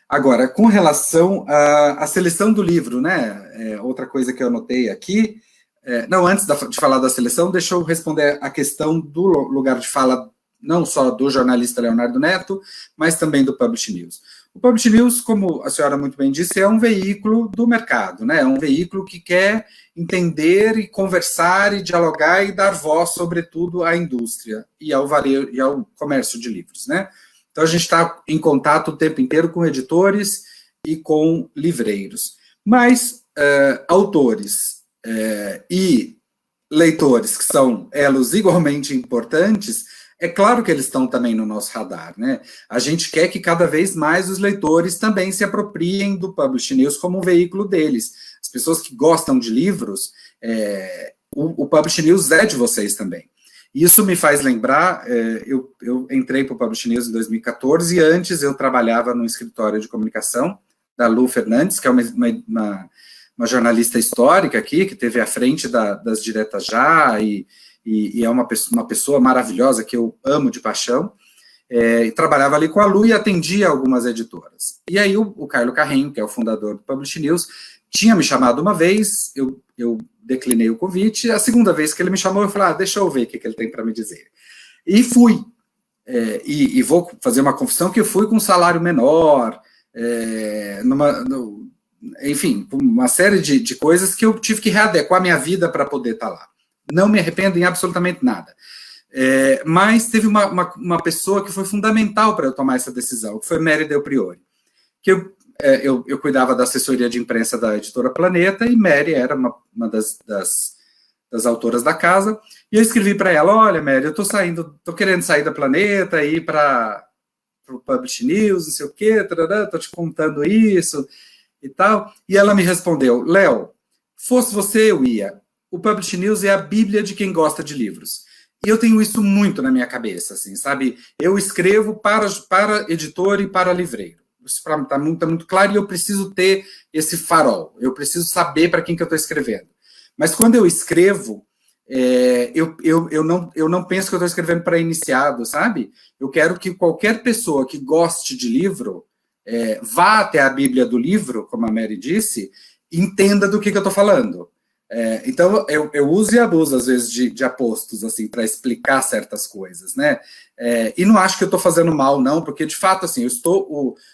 Agora, com relação à seleção do livro, né, outra coisa que eu anotei aqui, não, antes de falar da seleção, deixa eu responder a questão do lugar de fala, não só do jornalista Leonardo Neto, mas também do Publish News. O Publish News, como a senhora muito bem disse, é um veículo do mercado, né? É um veículo que quer entender e conversar e dialogar e dar voz, sobretudo, à indústria e ao varejo e ao comércio de livros, né? Então, a gente está em contato o tempo inteiro com editores e com livreiros. Mas autores e leitores, que são elos igualmente importantes, é claro que eles estão também no nosso radar, né? A gente quer que cada vez mais os leitores também se apropriem do Publish News como um veículo deles. As pessoas que gostam de livros, o Publish News é de vocês também. Isso me faz lembrar, eu entrei para o Publish News em 2014, e antes eu trabalhava no escritório de comunicação da Lu Fernandes, que é uma jornalista histórica aqui, que esteve à frente das Diretas Já, e é uma pessoa maravilhosa, que eu amo de paixão, e trabalhava ali com a Lu e atendia algumas editoras. E aí o Carlo Carrenho, que é o fundador do Publish News, tinha me chamado uma vez, eu declinei o convite, a segunda vez que ele me chamou, eu falei, deixa eu ver o que ele tem para me dizer. E fui. E vou fazer uma confissão que eu fui com um salário menor, enfim, uma série de coisas que eu tive que readequar a minha vida para poder estar lá. Não me arrependo em absolutamente nada. Mas teve uma pessoa que foi fundamental para eu tomar essa decisão, que foi Mary Del Priore, que eu cuidava da assessoria de imprensa da editora Planeta, e Mary era uma das autoras da casa, e eu escrevi para ela, olha, Mary, eu estou querendo sair da Planeta, ir para o Publish News, não sei o quê, estou te contando isso, e tal, e ela me respondeu, Léo, fosse você, eu ia. O Publish News é a bíblia de quem gosta de livros. E eu tenho isso muito na minha cabeça, assim, sabe? Eu escrevo para editor e para livreiro. Isso está muito claro, e eu preciso ter esse farol. Eu preciso saber para quem que eu estou escrevendo. Mas quando eu escrevo, eu não penso que eu estou escrevendo para iniciado, sabe? Eu quero que qualquer pessoa que goste de livro vá até a bíblia do livro, como a Mary disse, entenda do que eu estou falando. Então, eu uso e abuso, às vezes, de apostos, assim, para explicar certas coisas, né? E não acho que eu estou fazendo mal, não, porque, de fato, assim,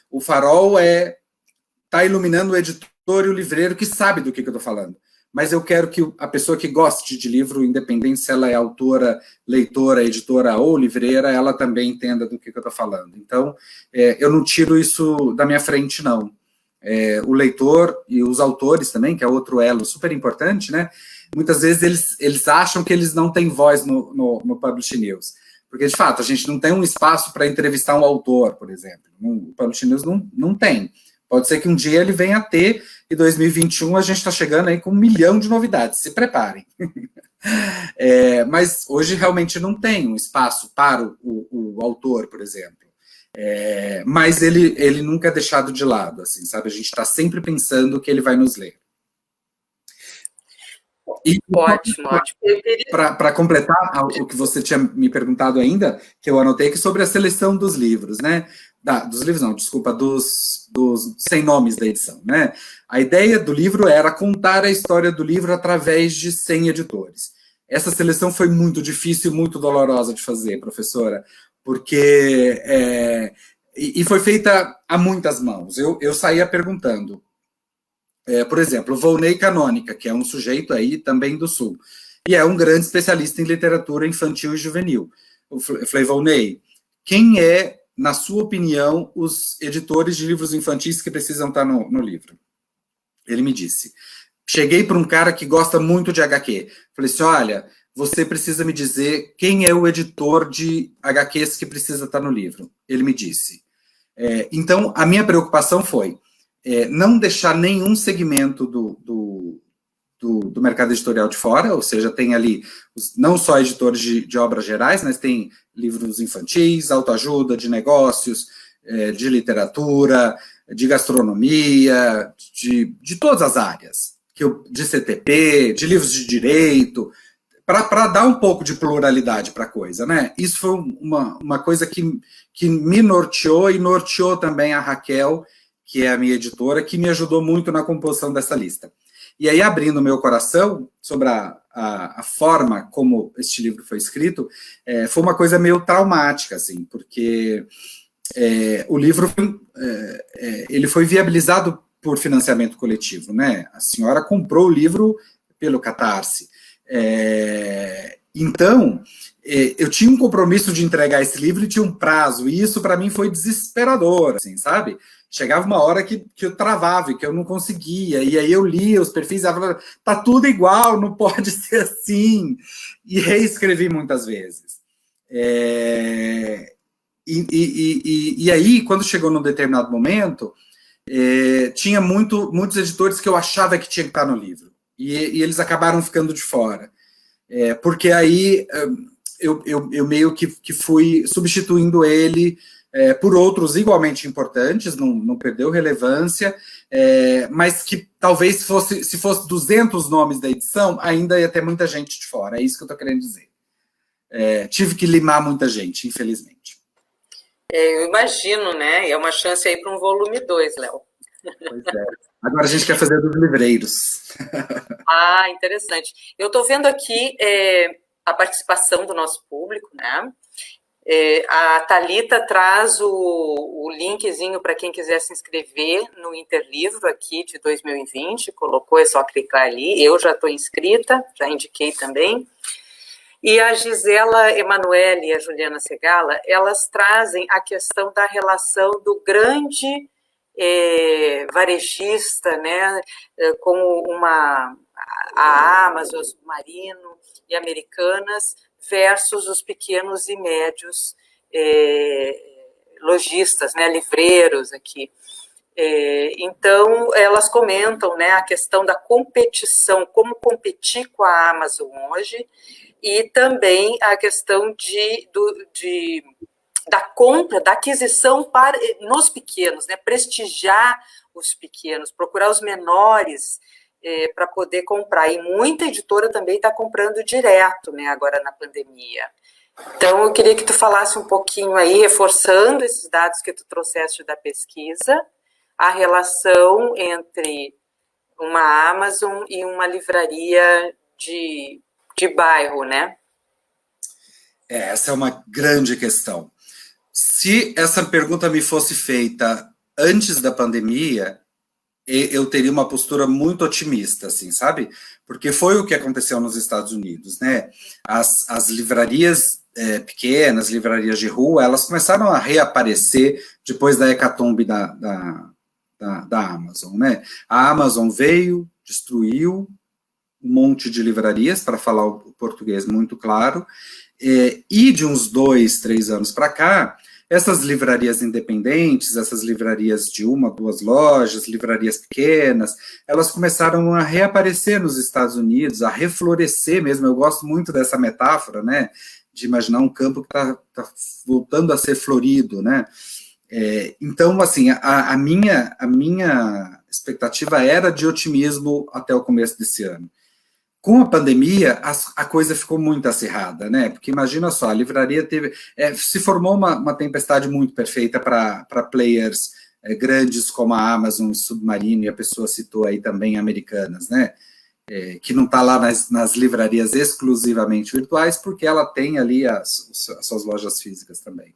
o farol está iluminando o editor e o livreiro que sabe do que eu estou falando. Mas eu quero que a pessoa que goste de livro, independente se ela é autora, leitora, editora ou livreira, ela também entenda do que eu estou falando. Então, eu não tiro isso da minha frente, não. O leitor e os autores também, que é outro elo super importante, né? Muitas vezes eles acham que eles não têm voz no Publish News, porque, de fato, a gente não tem um espaço para entrevistar um autor, por exemplo. O Publish News não tem. Pode ser que um dia ele venha a ter, e 2021 a gente está chegando aí com 1 milhão de novidades, se preparem. Mas hoje realmente não tem um espaço para o autor, por exemplo. Mas ele nunca é deixado de lado, assim, sabe? A gente está sempre pensando que ele vai nos ler. E, ótimo. Para completar o que você tinha me perguntado ainda, que eu anotei aqui sobre a seleção dos livros, né? Dos livros não, desculpa, dos 100 nomes da edição, né? A ideia do livro era contar a história do livro através de 100 editores. Essa seleção foi muito difícil e muito dolorosa de fazer, professora, porque e foi feita a muitas mãos. Eu saía perguntando, por exemplo, o Volney Canônica, que é um sujeito aí também do Sul, e é um grande especialista em literatura infantil e juvenil. Eu falei, Volney, quem na sua opinião, os editores de livros infantis que precisam estar no livro? Ele me disse, cheguei para um cara que gosta muito de HQ, falei assim, olha, você precisa me dizer quem é o editor de HQs que precisa estar no livro. Ele me disse. Então, a minha preocupação foi não deixar nenhum segmento do mercado editorial de fora, ou seja, tem ali não só editores de obras gerais, mas tem livros infantis, autoajuda, de negócios, de literatura, de gastronomia, de todas as áreas, de CTP, de livros de direito, para dar um pouco de pluralidade para a coisa, né? Isso foi uma coisa que me norteou e norteou também a Raquel, que é a minha editora, que me ajudou muito na composição dessa lista. E aí, abrindo o meu coração sobre a forma como este livro foi escrito, foi uma coisa meio traumática, assim, porque o livro ele foi viabilizado por financiamento coletivo, né? A senhora comprou o livro pelo Catarse. Então, eu tinha um compromisso de entregar esse livro e tinha um prazo, e isso para mim foi desesperador, assim, sabe? Chegava uma hora que eu travava e que eu não conseguia, e aí eu lia os perfis e falava, tá tudo igual, não pode ser assim, e reescrevi muitas vezes. E aí, quando chegou num determinado momento, tinha muitos editores que eu achava que tinha que estar no livro, e eles acabaram ficando de fora. Porque aí eu meio que fui substituindo ele por outros igualmente importantes, não perdeu relevância, mas que talvez se fosse 200 nomes da edição, ainda ia ter muita gente de fora, é isso que eu estou querendo dizer. Tive que limar muita gente, infelizmente. Eu imagino, né? É uma chance aí para um volume 2, Léo. Pois é. Agora a gente quer fazer dos livreiros. Ah, interessante. Eu estou vendo aqui a participação do nosso público, né? A Thalita traz o linkzinho para quem quiser se inscrever no Interlivro aqui de 2020, colocou, é só clicar ali. Eu já estou inscrita, já indiquei também. E a Gisela Emanuele e a Juliana Segala, elas trazem a questão da relação do grande varejista, né, como a Amazon, Submarino e Americanas, versus os pequenos e médios lojistas, né, livreiros aqui. Então, elas comentam, né, a questão da competição, como competir com a Amazon hoje, e também a questão da compra, da aquisição nos pequenos, né, prestigiar os pequenos, procurar os menores para poder comprar. E muita editora também está comprando direto, né, agora na pandemia. Então, eu queria que tu falasse um pouquinho aí, reforçando esses dados que tu trouxeste da pesquisa, a relação entre uma Amazon e uma livraria de bairro, né? Essa é uma grande questão. Se essa pergunta me fosse feita antes da pandemia, eu teria uma postura muito otimista, assim, sabe? Porque foi o que aconteceu nos Estados Unidos, né? As livrarias pequenas, livrarias de rua, elas começaram a reaparecer depois da hecatombe da Amazon, né? A Amazon veio, destruiu um monte de livrarias, para falar o português muito claro, e de uns 2, 3 anos para cá, essas livrarias independentes, essas livrarias de 1, 2 lojas, livrarias pequenas, elas começaram a reaparecer nos Estados Unidos, a reflorescer mesmo. Eu gosto muito dessa metáfora, né, de imaginar um campo que está voltando a ser florido, né. Então, assim, a minha expectativa era de otimismo até o começo desse ano. Com a pandemia, a coisa ficou muito acirrada, né? Porque imagina só, a livraria se formou uma tempestade muito perfeita para players grandes como a Amazon e Submarino, e a pessoa citou aí também Americanas, né? Que não está lá nas livrarias exclusivamente virtuais, porque ela tem ali as suas lojas físicas também.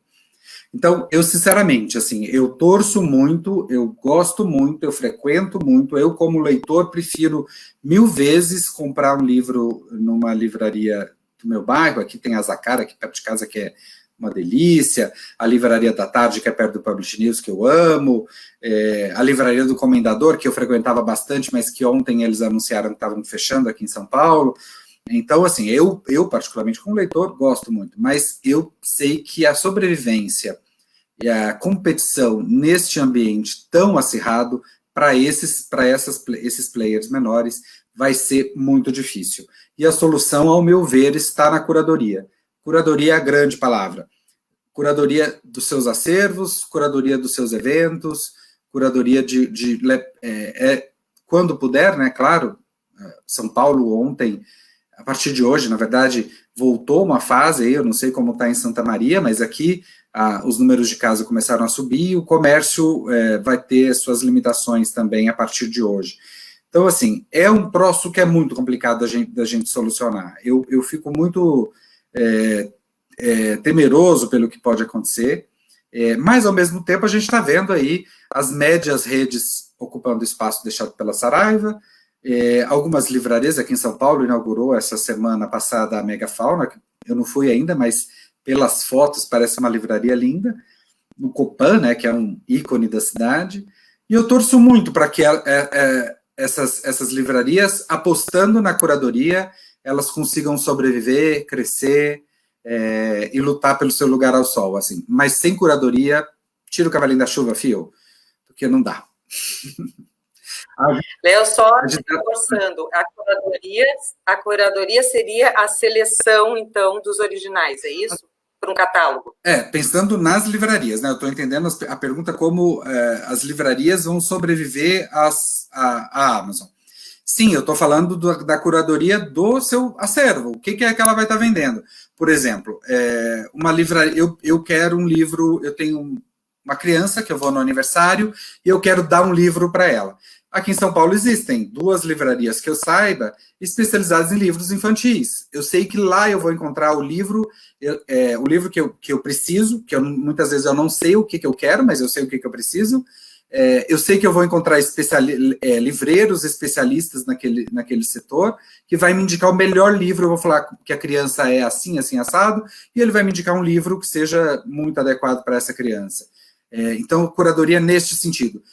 Então, eu sinceramente, assim, eu torço muito, eu gosto muito, eu frequento muito, eu como leitor prefiro 1000 vezes comprar um livro numa livraria do meu bairro. Aqui tem a Zacara, aqui perto de casa, que é uma delícia, a Livraria da Tarde, que é perto do Publish News, que eu amo, a Livraria do Comendador, que eu frequentava bastante, mas que ontem eles anunciaram que estavam fechando aqui em São Paulo. Então, assim, eu particularmente como leitor gosto muito, mas eu sei que a sobrevivência e a competição neste ambiente tão acirrado para esses players menores vai ser muito difícil. E a solução, ao meu ver, está na curadoria. Curadoria é a grande palavra. Curadoria dos seus acervos, curadoria dos seus eventos, curadoria quando puder, né, claro. São Paulo ontem, a partir de hoje, na verdade, voltou uma fase aí, eu não sei como está em Santa Maria, mas aqui os números de casos começaram a subir e o comércio vai ter suas limitações também a partir de hoje. Então, assim, é um troço que é muito complicado da gente solucionar. Eu fico muito temeroso pelo que pode acontecer. Mas, ao mesmo tempo, a gente está vendo aí as médias redes ocupando espaço deixado pela Saraiva, algumas livrarias aqui em São Paulo inaugurou essa semana passada a Megafauna, eu não fui ainda, mas pelas fotos parece uma livraria linda, no Copan, né, que é um ícone da cidade, e eu torço muito para que essas livrarias, apostando na curadoria, elas consigam sobreviver, crescer e lutar pelo seu lugar ao sol, assim. Mas sem curadoria, tira o cavalinho da chuva, fio, porque não dá. Léo, só reforçando, a curadoria seria a seleção, então, dos originais, é isso? Para um catálogo. Pensando nas livrarias, né? Eu estou entendendo a pergunta como as livrarias vão sobreviver à Amazon. Sim, eu estou falando da curadoria do seu acervo. O que é que ela vai estar vendendo? Por exemplo, uma livraria. Eu quero um livro. Eu tenho uma criança que eu vou no aniversário e eu quero dar um livro para ela. Aqui em São Paulo existem 2 livrarias que eu saiba especializadas em livros infantis. Eu sei que lá eu vou encontrar o livro que eu preciso, que muitas vezes eu não sei o que eu quero, mas eu sei o que eu preciso. Eu sei que eu vou encontrar livreiros especialistas naquele setor, que vai me indicar o melhor livro. Eu vou falar que a criança é assim, assim, assado, e ele vai me indicar um livro que seja muito adequado para essa criança. Então, curadoria neste sentido.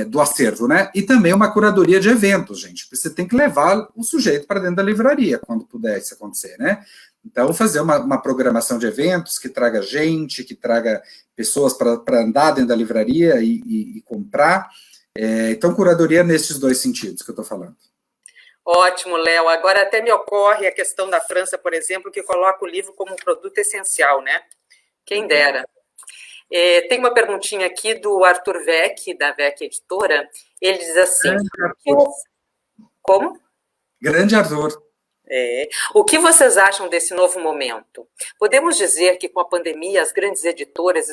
Do acervo, né? E também uma curadoria de eventos, gente. Você tem que levar o sujeito para dentro da livraria, quando puder isso acontecer, né? Então, fazer uma programação de eventos que traga gente, que traga pessoas para andar dentro da livraria e comprar. Então, curadoria nesses 2 sentidos que eu estou falando. Ótimo, Léo. Agora até me ocorre a questão da França, por exemplo, que coloca o livro como um produto essencial, né? Quem dera. Tem uma perguntinha aqui do Arthur Vec, da Vec Editora. Ele diz assim... Como? Grande Arthur. O que vocês acham desse novo momento? Podemos dizer que com a pandemia as grandes editoras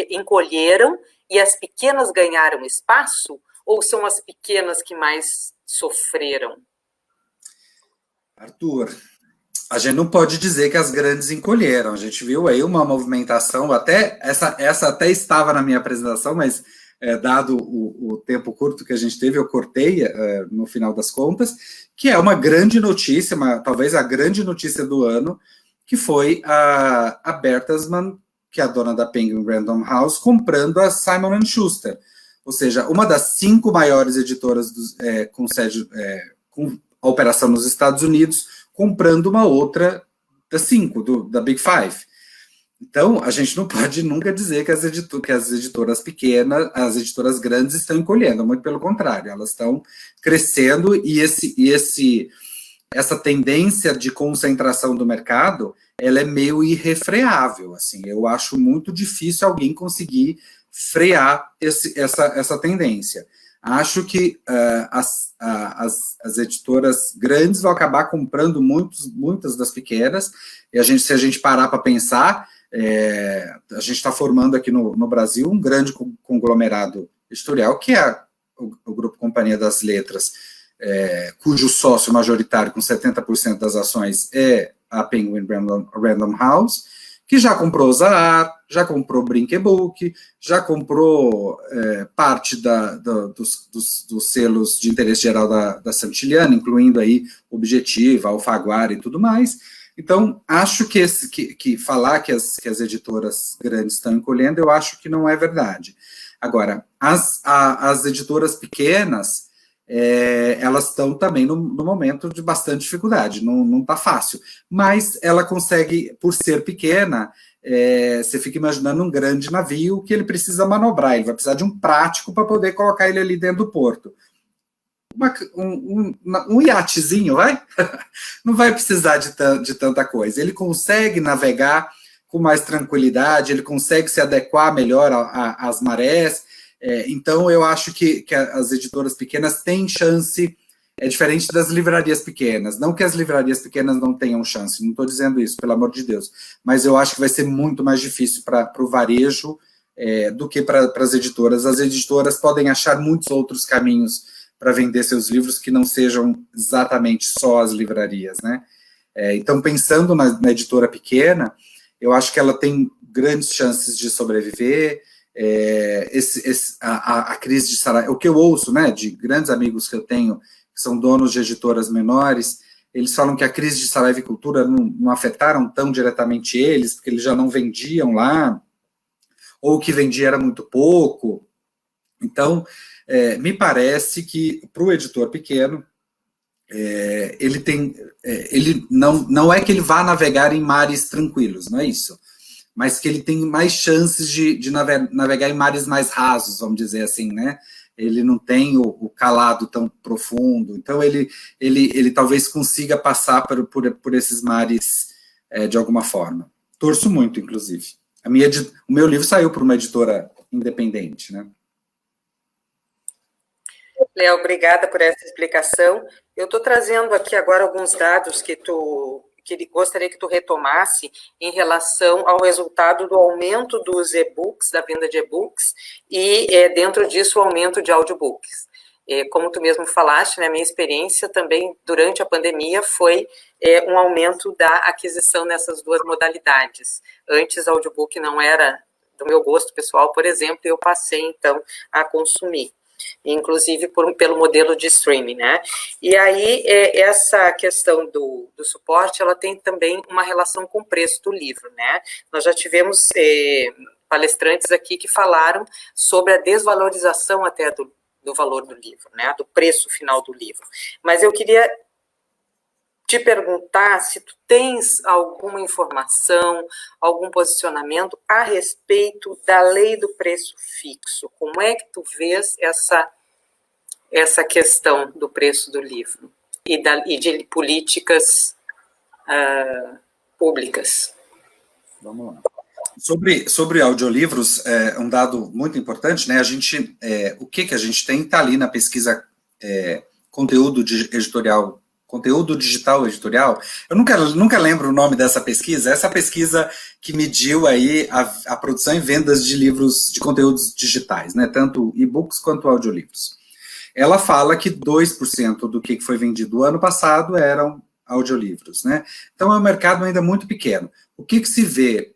encolheram e as pequenas ganharam espaço? Ou são as pequenas que mais sofreram? Arthur, a gente não pode dizer que as grandes encolheram. A gente viu aí uma movimentação, até essa até estava na minha apresentação, mas dado o tempo curto que a gente teve, eu cortei no final das contas, que é uma grande notícia, talvez a grande notícia do ano, que foi a Bertelsmann, que é a dona da Penguin Random House, comprando a Simon & Schuster, ou seja, uma das 5 maiores editoras com a operação nos Estados Unidos, comprando uma outra das 5, da Big Five. Então, a gente não pode nunca dizer que as editoras pequenas, as editoras grandes estão encolhendo, muito pelo contrário, elas estão crescendo e essa tendência de concentração do mercado, ela é meio irrefreável, assim, eu acho muito difícil alguém conseguir frear essa tendência. Acho que as editoras grandes vão acabar comprando muitas das pequenas, e se a gente parar para pensar, a gente está formando aqui no Brasil um grande conglomerado editorial, que é o Grupo Companhia das Letras, cujo sócio majoritário com 70% das ações é a Penguin Random House, que já comprou o Zahar, já comprou o Brinquebook, já comprou parte dos selos de interesse geral da Santillana, incluindo aí Objetiva, Alfaguara e tudo mais. Então, acho que falar que as editoras grandes estão encolhendo, eu acho que não é verdade. Agora, as editoras pequenas, elas estão também no momento de bastante dificuldade, não está fácil, mas ela consegue, por ser pequena, você fica imaginando um grande navio que ele precisa manobrar, ele vai precisar de um prático para poder colocar ele ali dentro do porto. Um iatezinho, vai? Não vai precisar de tanta coisa, ele consegue navegar com mais tranquilidade, ele consegue se adequar melhor às marés. Então, eu acho que as editoras pequenas têm chance, diferente das livrarias pequenas. Não que as livrarias pequenas não tenham chance, não estou dizendo isso, pelo amor de Deus, mas eu acho que vai ser muito mais difícil para o varejo do que para as editoras. As editoras podem achar muitos outros caminhos para vender seus livros que não sejam exatamente só as livrarias, né? Então, pensando na editora pequena, eu acho que ela tem grandes chances de sobreviver. a crise de Saraiva, o que eu ouço, né, de grandes amigos que eu tenho, que são donos de editoras menores, eles falam que a crise de Saraiva e Cultura não afetaram tão diretamente eles, porque eles já não vendiam lá, ou o que vendia era muito pouco. Então, me parece que para o editor pequeno, ele não é que ele vá navegar em mares tranquilos, não é isso, mas que ele tem mais chances de navegar em mares mais rasos, vamos dizer assim, né? Ele não tem o calado tão profundo, então ele talvez consiga passar por esses mares de alguma forma. Torço muito, inclusive. O meu livro saiu por uma editora independente, né? Léo, obrigada por essa explicação. Eu estou trazendo aqui agora alguns dados que gostaria que tu retomasse em relação ao resultado do aumento dos e-books, da venda de e-books, e dentro disso o aumento de audiobooks. Como tu mesmo falaste, né, minha experiência também durante a pandemia foi um aumento da aquisição nessas duas modalidades. Antes, audiobook não era do meu gosto pessoal, por exemplo, e eu passei, então, a consumir. Inclusive pelo modelo de streaming, né? E aí, essa questão do suporte, ela tem também uma relação com o preço do livro, né? Nós já tivemos palestrantes aqui que falaram sobre a desvalorização até do valor do livro, né? Do preço final do livro. Mas eu queria te perguntar se tu tens alguma informação, algum posicionamento a respeito da lei do preço fixo. Como é que tu vês essa questão do preço do livro e de políticas públicas? Vamos lá. Sobre audiolivros, um dado muito importante, né? O que a gente tem está ali na pesquisa conteúdo digital editorial. Eu nunca lembro o nome dessa pesquisa. Essa pesquisa que mediu aí a produção e vendas de livros de conteúdos digitais, né? Tanto e-books quanto audiolivros. Ela fala que 2% do que foi vendido ano passado eram audiolivros, né? Então é um mercado ainda muito pequeno. O que se vê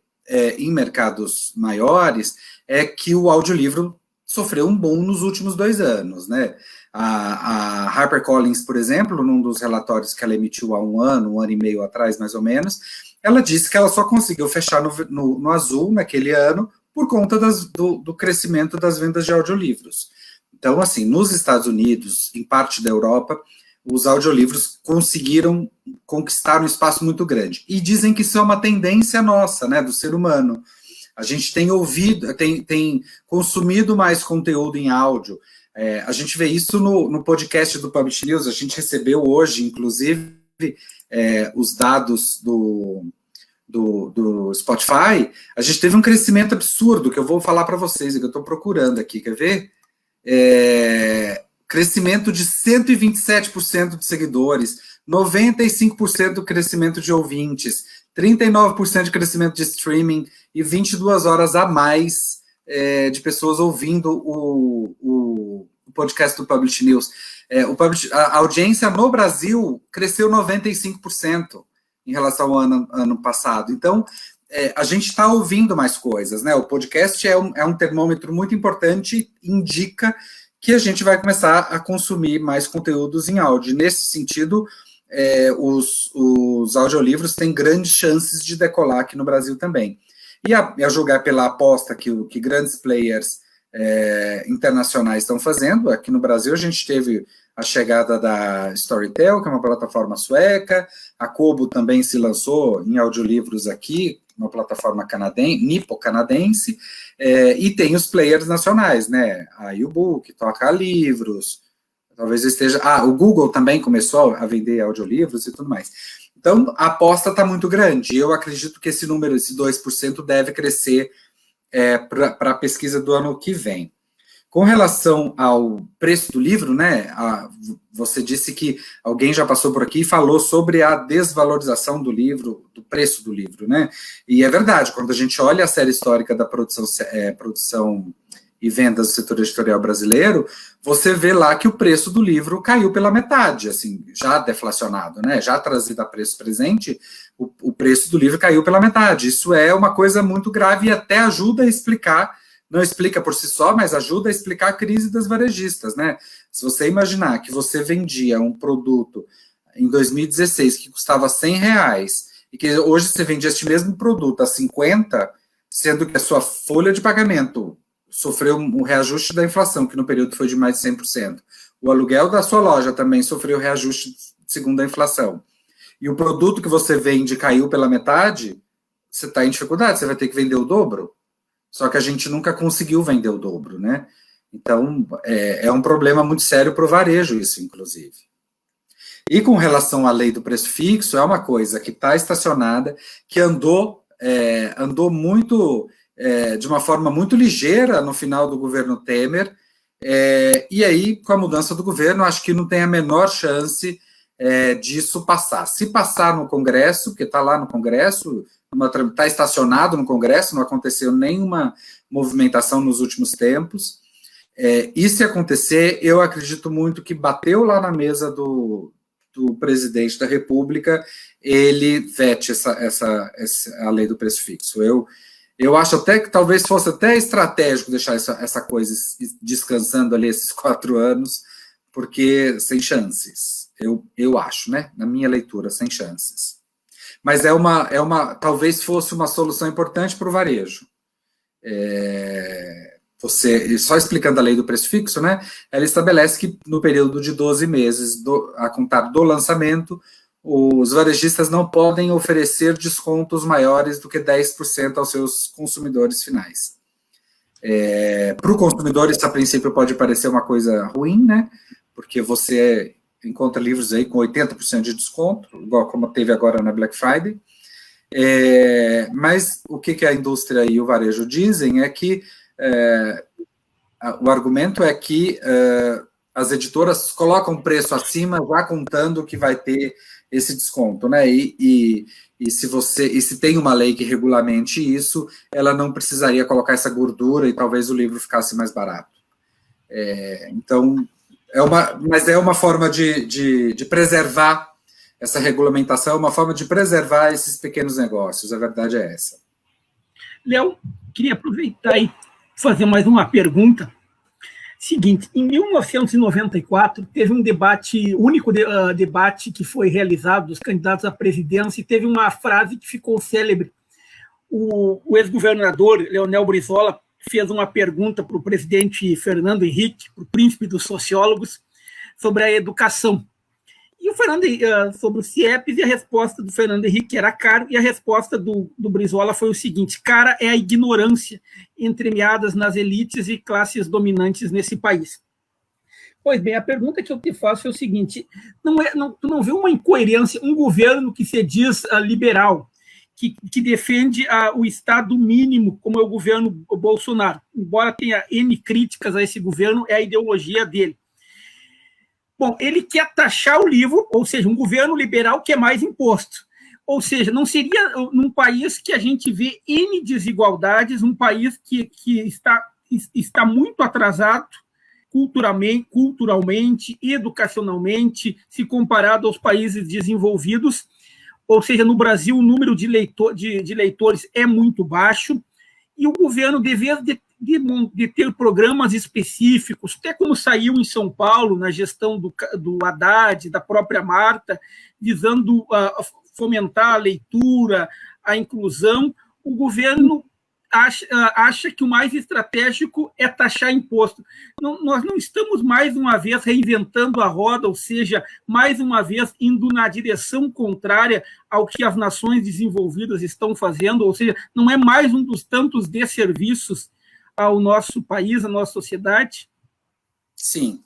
em mercados maiores é que o audiolivro sofreu um boom nos últimos 2 anos, né? A HarperCollins, por exemplo, num dos relatórios que ela emitiu há um ano e meio atrás, mais ou menos, ela disse que ela só conseguiu fechar no azul naquele ano por conta do crescimento das vendas de audiolivros. Então, assim, nos Estados Unidos, em parte da Europa, os audiolivros conseguiram conquistar um espaço muito grande. E dizem que isso é uma tendência nossa, né, do ser humano. A gente tem tem consumido mais conteúdo em áudio. A gente vê isso no podcast do Publish News. A gente recebeu hoje, inclusive, os dados do Spotify. A gente teve um crescimento absurdo, que eu vou falar para vocês, que eu estou procurando aqui, quer ver? Crescimento de 127% de seguidores, 95% do crescimento de ouvintes, 39% de crescimento de streaming e 22 horas a mais de pessoas ouvindo o podcast do Publish News. A audiência no Brasil cresceu 95% em relação ao ano passado. Então, a gente está ouvindo mais coisas, né? O podcast é um termômetro muito importante, indica que a gente vai começar a consumir mais conteúdos em áudio. Nesse sentido, os audiolivros têm grandes chances de decolar aqui no Brasil também. E a julgar pela aposta que grandes players internacionais estão fazendo, aqui no Brasil a gente teve a chegada da Storytel, que é uma plataforma sueca, a Kobo também se lançou em audiolivros aqui, uma plataforma nipo-canadense, e tem os players nacionais, né? A YouBook, Toca Livros, talvez esteja... o Google também começou a vender audiolivros e tudo mais. Então, a aposta está muito grande, e eu acredito que esse número, esse 2%, deve crescer para a pesquisa do ano que vem. Com relação ao preço do livro, né, você disse que alguém já passou por aqui e falou sobre a desvalorização do livro, do preço do livro, né? E é verdade, quando a gente olha a série histórica da produção e vendas do setor editorial brasileiro, você vê lá que o preço do livro caiu pela metade, assim, já deflacionado, né? Já trazido a preço presente, o preço do livro caiu pela metade. Isso é uma coisa muito grave e até ajuda a explicar não explica por si só, mas ajuda a explicar a crise das varejistas, né? Se você imaginar que você vendia um produto em 2016 que custava R$100 e que hoje você vende este mesmo produto a 50, sendo que a sua folha de pagamento sofreu um reajuste da inflação, que no período foi de mais de 100%. O aluguel da sua loja também sofreu reajuste segundo a inflação. E o produto que você vende caiu pela metade, você está em dificuldade, você vai ter que vender o dobro. Só que a gente nunca conseguiu vender o dobro, né? Então, é um problema muito sério para o varejo isso, inclusive. E com relação à lei do preço fixo, é uma coisa que está estacionada, que andou muito, de uma forma muito ligeira no final do governo Temer, e aí, com a mudança do governo, acho que não tem a menor chance disso passar. Se passar no Congresso, porque está lá no Congresso, está estacionado no Congresso, não aconteceu nenhuma movimentação nos últimos tempos, e se acontecer, eu acredito muito que bateu lá na mesa do presidente da República, ele vete a lei do preço fixo. Eu acho até que talvez fosse até estratégico deixar essa coisa descansando ali esses 4 anos, porque sem chances, eu acho, né? Na minha leitura, sem chances. Mas talvez fosse uma solução importante para o varejo. Só explicando a lei do preço fixo, né? Ela estabelece que no período de 12 meses, a contar do lançamento, os varejistas não podem oferecer descontos maiores do que 10% aos seus consumidores finais. Para o consumidor, isso a princípio pode parecer uma coisa ruim, né? Porque você encontra livros aí com 80% de desconto, igual como teve agora na Black Friday. Mas o que a indústria e o varejo dizem é que o argumento é que as editoras colocam preço acima já contando que vai ter esse desconto, né? E se tem uma lei que regulamente isso, ela não precisaria colocar essa gordura e talvez o livro ficasse mais barato. Então, mas é uma forma de preservar essa regulamentação, é uma forma de preservar esses pequenos negócios, a verdade é essa. Léo, queria aproveitar e fazer mais uma pergunta. Seguinte, em 1994, teve um debate, o único debate que foi realizado dos candidatos à presidência, e teve uma frase que ficou célebre. O ex-governador Leonel Brizola fez uma pergunta para o presidente Fernando Henrique, para o príncipe dos sociólogos, sobre a educação. E o Fernando, sobre o CIEPS, e a resposta do Fernando Henrique era caro, e a resposta do Brizola foi o seguinte: cara é a ignorância entremeadas nas elites e classes dominantes nesse país. Pois bem, a pergunta que eu te faço é o seguinte: tu não vê uma incoerência, um governo que se diz liberal, que defende o Estado mínimo, como é o governo Bolsonaro, embora tenha N críticas a esse governo, é a ideologia dele. Bom, ele quer taxar o livro, ou seja, um governo liberal quer mais imposto. Ou seja, não seria num país que a gente vê N desigualdades, um país que está muito atrasado culturalmente, educacionalmente, se comparado aos países desenvolvidos. Ou seja, no Brasil o número de leitores é muito baixo, e o governo deveria de ter programas específicos, até como saiu em São Paulo, na gestão do Haddad, da própria Marta, visando fomentar a leitura, a inclusão. O governo acha que o mais estratégico é taxar imposto. Nós não estamos, mais uma vez, reinventando a roda, ou seja, mais uma vez, indo na direção contrária ao que as nações desenvolvidas estão fazendo, ou seja, não é mais um dos tantos desserviços ao nosso país, à nossa sociedade? Sim.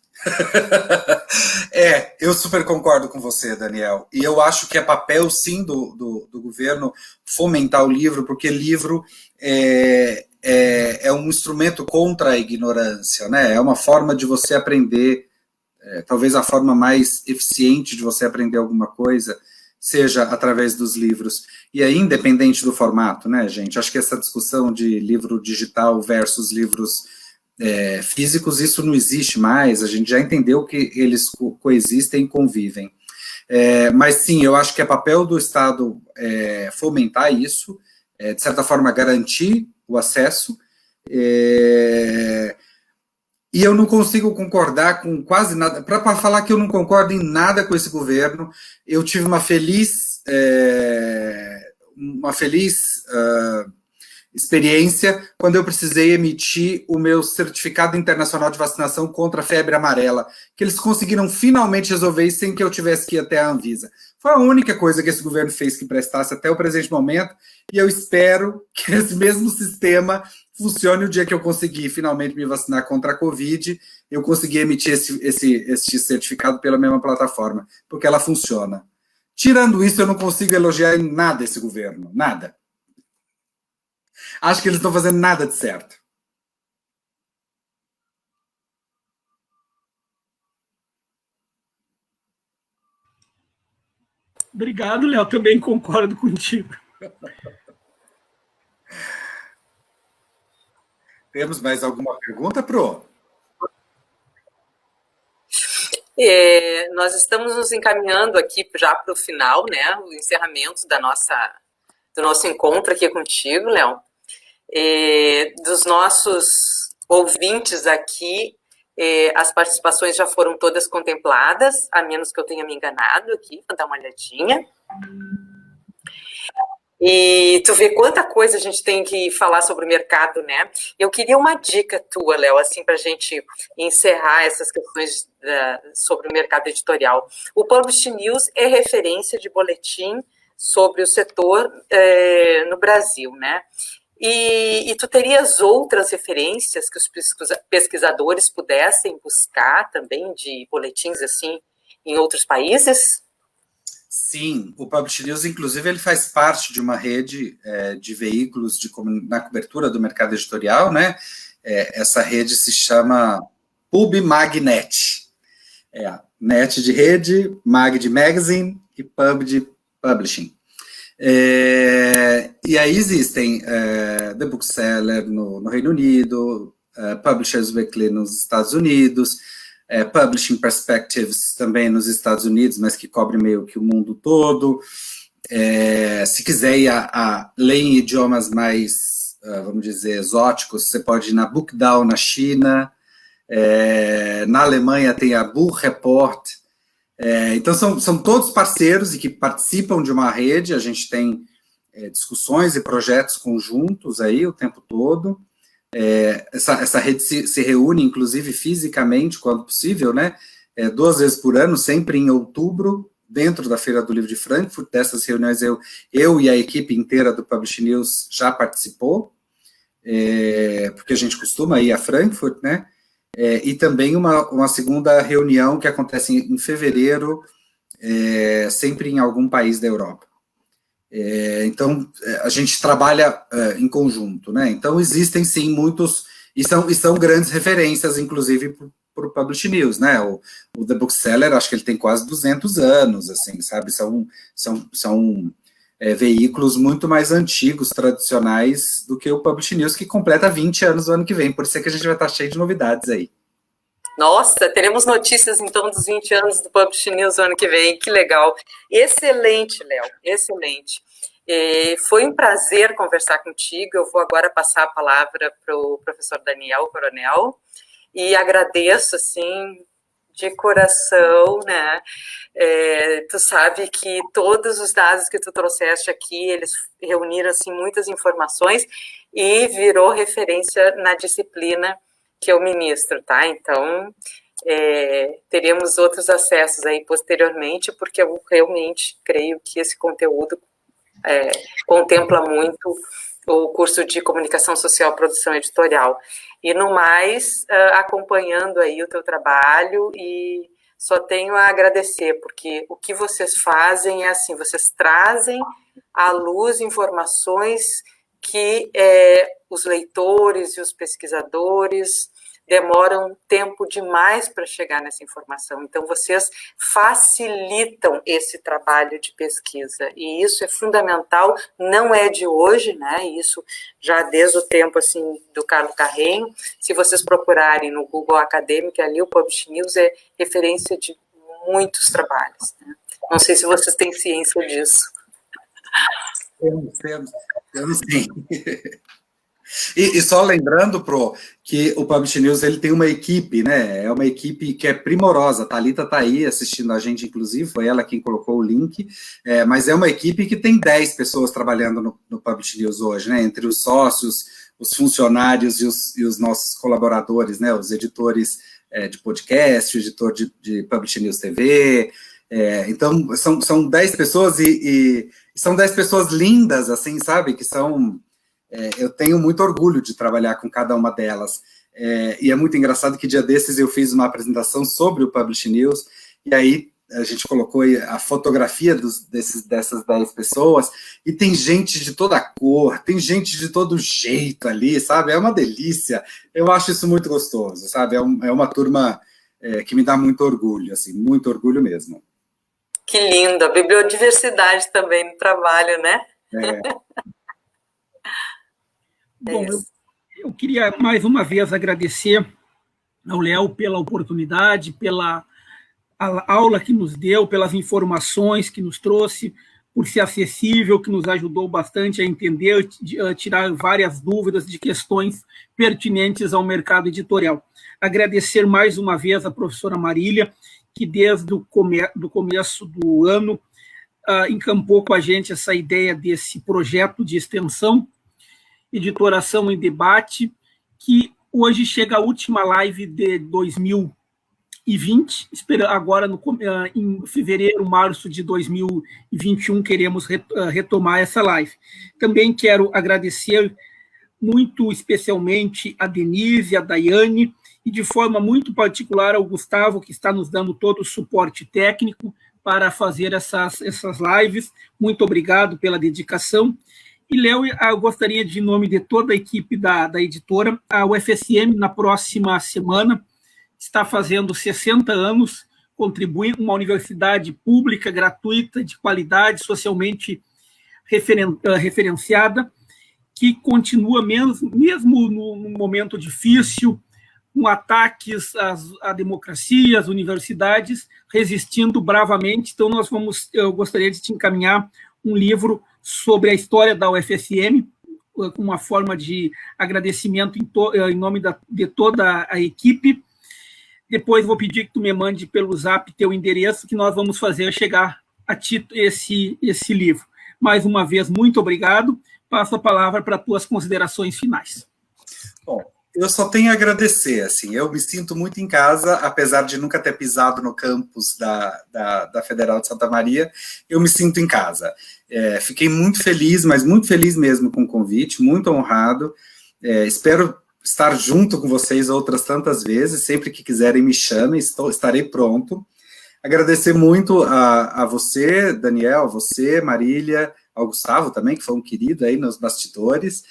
Eu super concordo com você, Daniel, e eu acho que é papel, sim, do governo fomentar o livro, porque livro é um instrumento contra a ignorância, né? É uma forma de você aprender, talvez a forma mais eficiente de você aprender alguma coisa seja através dos livros, e aí independente do formato, né, gente? Acho que essa discussão de livro digital versus livros físicos, isso não existe mais, a gente já entendeu que eles coexistem e convivem. Mas sim, eu acho que é papel do Estado fomentar isso, de certa forma garantir o acesso, E eu não consigo concordar com quase nada. Para falar que eu não concordo em nada com esse governo, eu tive uma feliz experiência quando eu precisei emitir o meu certificado internacional de vacinação contra a febre amarela, que eles conseguiram finalmente resolver isso sem que eu tivesse que ir até a Anvisa. Foi a única coisa que esse governo fez que prestasse até o presente momento, e eu espero que esse mesmo sistema funcione o dia que eu conseguir finalmente me vacinar contra a Covid, eu consegui emitir esse certificado pela mesma plataforma, porque ela funciona. Tirando isso, eu não consigo elogiar em nada esse governo, nada. Acho que eles não estão fazendo nada de certo. Obrigado, Léo. Também concordo contigo. Temos mais alguma pergunta, Pro? Nós estamos nos encaminhando aqui já para o final, né? O encerramento do nosso encontro aqui contigo, Léo. Dos nossos ouvintes aqui, as participações já foram todas contempladas, a menos que eu tenha me enganado aqui, vou dar uma olhadinha. E tu vê quanta coisa a gente tem que falar sobre o mercado, né? Eu queria uma dica tua, Léo, assim, para a gente encerrar essas questões sobre o mercado editorial. O Publish News é referência de boletim sobre o setor no Brasil, né? E tu terias outras referências que os pesquisadores pudessem buscar também de boletins assim em outros países? Sim, o Publish News, inclusive, ele faz parte de uma rede de veículos na cobertura do mercado editorial, né? Essa rede se chama PubMagNet. Net de rede, Mag de Magazine e Pub de Publishing. E aí existem The Bookseller no Reino Unido, Publishers Weekly nos Estados Unidos, Publishing Perspectives também nos Estados Unidos, mas que cobre meio que o mundo todo. Se quiser ir ler em idiomas mais, vamos dizer, exóticos, você pode ir na Bookdown na China, na Alemanha tem a Buch Report. Então são todos parceiros e que participam de uma rede, a gente tem discussões e projetos conjuntos aí o tempo todo. Essa rede se reúne, inclusive, fisicamente, quando possível, né? 2 vezes por ano, sempre em outubro, dentro da Feira do Livro de Frankfurt. Dessas reuniões eu e a equipe inteira do Publish News já participou, porque a gente costuma ir a Frankfurt, né? E também uma segunda reunião que acontece em fevereiro, sempre em algum país da Europa. Então, a gente trabalha em conjunto, né? Então, existem, sim, muitos, e são grandes referências, inclusive, para o Publish News, né? O The Bookseller, acho que ele tem quase 200 anos, assim, sabe? São veículos muito mais antigos, tradicionais, do que o Publish News, que completa 20 anos no ano que vem, por isso é que a gente vai estar cheio de novidades aí. Nossa, teremos notícias, então, dos 20 anos do Publish News no ano que vem, que legal. Excelente, Léo, excelente. Foi um prazer conversar contigo, eu vou agora passar a palavra para o professor Daniel Coronel, e agradeço, assim, de coração, né? Tu sabe que todos os dados que tu trouxeste aqui, eles reuniram, assim, muitas informações e virou referência na disciplina que eu ministro, tá? Então, teremos outros acessos aí posteriormente, porque eu realmente creio que esse conteúdo contempla muito o curso de Comunicação Social, Produção Editorial. E, no mais, acompanhando aí o teu trabalho, e só tenho a agradecer, porque o que vocês fazem é assim, vocês trazem à luz informações que os leitores e os pesquisadores demoram tempo demais para chegar nessa informação. Então, vocês facilitam esse trabalho de pesquisa, e isso é fundamental, não é de hoje, né? Isso já desde o tempo, assim, do Carlos Carreño. Se vocês procurarem no Google Acadêmico, ali o Publish News é referência de muitos trabalhos, né? Não sei se vocês têm ciência disso. Temos sim. E só lembrando, Pro, que o Publish News ele tem uma equipe, né? É uma equipe que é primorosa. A Thalita está aí assistindo a gente, inclusive, foi ela quem colocou o link. Mas é uma equipe que tem 10 pessoas trabalhando no Publish News hoje, né? Entre os sócios, os funcionários e os nossos colaboradores, né? Os editores de podcast, o editor de Publish News TV. Então, são 10 pessoas e são 10 pessoas lindas, assim, sabe? Que são... eu tenho muito orgulho de trabalhar com cada uma delas. E é muito engraçado que dia desses eu fiz uma apresentação sobre o Publish News, e aí a gente colocou a fotografia dessas 10 pessoas, e tem gente de toda cor, tem gente de todo jeito ali, sabe? É uma delícia. Eu acho isso muito gostoso, sabe? É uma turma que me dá muito orgulho, assim, muito orgulho mesmo. Que lindo, a bibliodiversidade também no trabalho, né? Bom, eu queria mais uma vez agradecer ao Léo pela oportunidade, pela aula que nos deu, pelas informações que nos trouxe, por ser acessível, que nos ajudou bastante a entender, a tirar várias dúvidas de questões pertinentes ao mercado editorial. Agradecer mais uma vez a professora Marília, que desde o começo do ano encampou com a gente essa ideia desse projeto de extensão, editoração em debate, que hoje chega a última live de 2020, agora em fevereiro, março de 2021, queremos retomar essa live. Também quero agradecer muito especialmente a Denise, a Daiane, e de forma muito particular ao Gustavo, que está nos dando todo o suporte técnico para fazer essas lives. Muito obrigado pela dedicação. E, Léo, eu gostaria de, em nome de toda a equipe da editora, a UFSM, na próxima semana, está fazendo 60 anos, contribuindo uma universidade pública, gratuita, de qualidade, socialmente referenciada, que continua mesmo no momento difícil, com ataques à democracia, às universidades, resistindo bravamente. Então, eu gostaria de te encaminhar um livro sobre a história da UFSM, com uma forma de agradecimento em nome de toda a equipe. Depois vou pedir que tu me mande pelo Zap teu endereço, que nós vamos fazer chegar a ti esse livro. Mais uma vez, muito obrigado. Passo a palavra para tuas considerações finais. Bom, eu só tenho a agradecer, assim, eu me sinto muito em casa, apesar de nunca ter pisado no campus da Federal de Santa Maria, eu me sinto em casa. Fiquei muito feliz, mas muito feliz mesmo com o convite, muito honrado. Espero estar junto com vocês outras tantas vezes, sempre que quiserem me chamem, estarei pronto. Agradecer muito a você, Daniel, a você, Marília, ao Gustavo também, que foi um querido aí nos bastidores,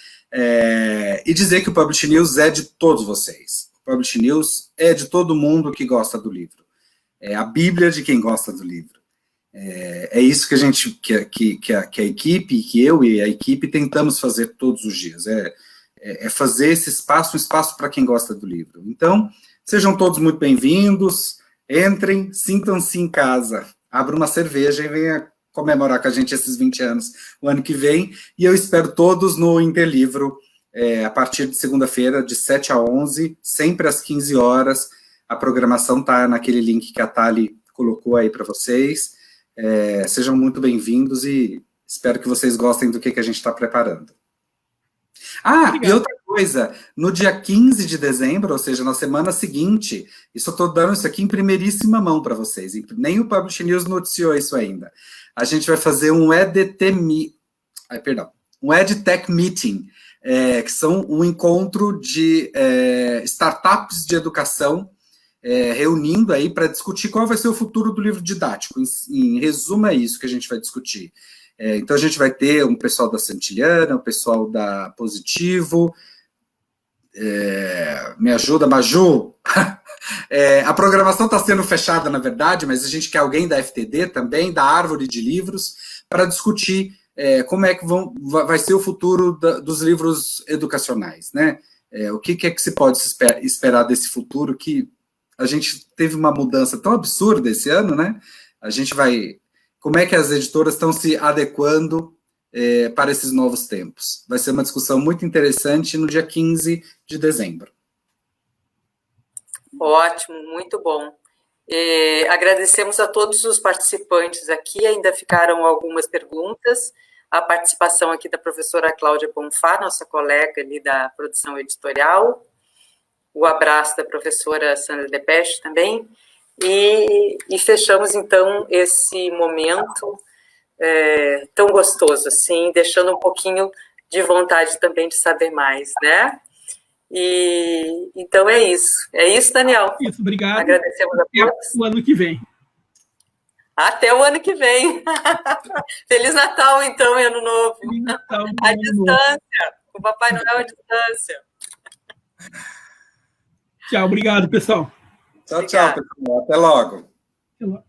e dizer que o Publish News é de todos vocês. O Publish News é de todo mundo que gosta do livro. É a Bíblia de quem gosta do livro. É isso que a gente, que a equipe, que eu e a equipe tentamos fazer todos os dias. Fazer esse espaço, um espaço para quem gosta do livro. Então, sejam todos muito bem-vindos, entrem, sintam-se em casa, abram uma cerveja e venha comemorar com a gente esses 20 anos o ano que vem, e eu espero todos no Interlivro, a partir de segunda-feira, de 7 a 11, sempre às 15 horas, a programação está naquele link que a Thali colocou aí para vocês. Sejam muito bem-vindos e espero que vocês gostem do que a gente está preparando. E outra coisa, no dia 15 de dezembro, ou seja, na semana seguinte, isso eu estou dando isso aqui em primeiríssima mão para vocês, nem o Publish News noticiou isso ainda, a gente vai fazer um EdTech Meeting, que são um encontro de startups de educação, reunindo aí para discutir qual vai ser o futuro do livro didático. Em resumo, é isso que a gente vai discutir. Então, a gente vai ter um pessoal da Santillana, o pessoal da Positivo, me ajuda, Maju? A programação está sendo fechada, na verdade, mas a gente quer alguém da FTD também, da Árvore de Livros, para discutir como é que vai ser o futuro dos livros educacionais, né? O que é que se pode esperar desse futuro, que a gente teve uma mudança tão absurda esse ano, né? A gente vai... Como é que as editoras estão se adequando para esses novos tempos. Vai ser uma discussão muito interessante no dia 15 de dezembro. Ótimo, muito bom. Agradecemos a todos os participantes aqui, ainda ficaram algumas perguntas. A participação aqui da professora Cláudia Bonfá, nossa colega ali da produção editorial, o abraço da professora Sandra Depeche também, e fechamos, então, esse momento tão gostoso, assim, deixando um pouquinho de vontade também de saber mais, né? Então é isso, Daniel. Isso, obrigado. Agradecemos a todos. Até o ano que vem. Até o ano que vem. Feliz Natal, então, e Ano Novo. Feliz Natal, à distância. Com o Papai Noel à distância. Tchau, obrigado, pessoal. Tchau, pessoal. Até logo. Até logo.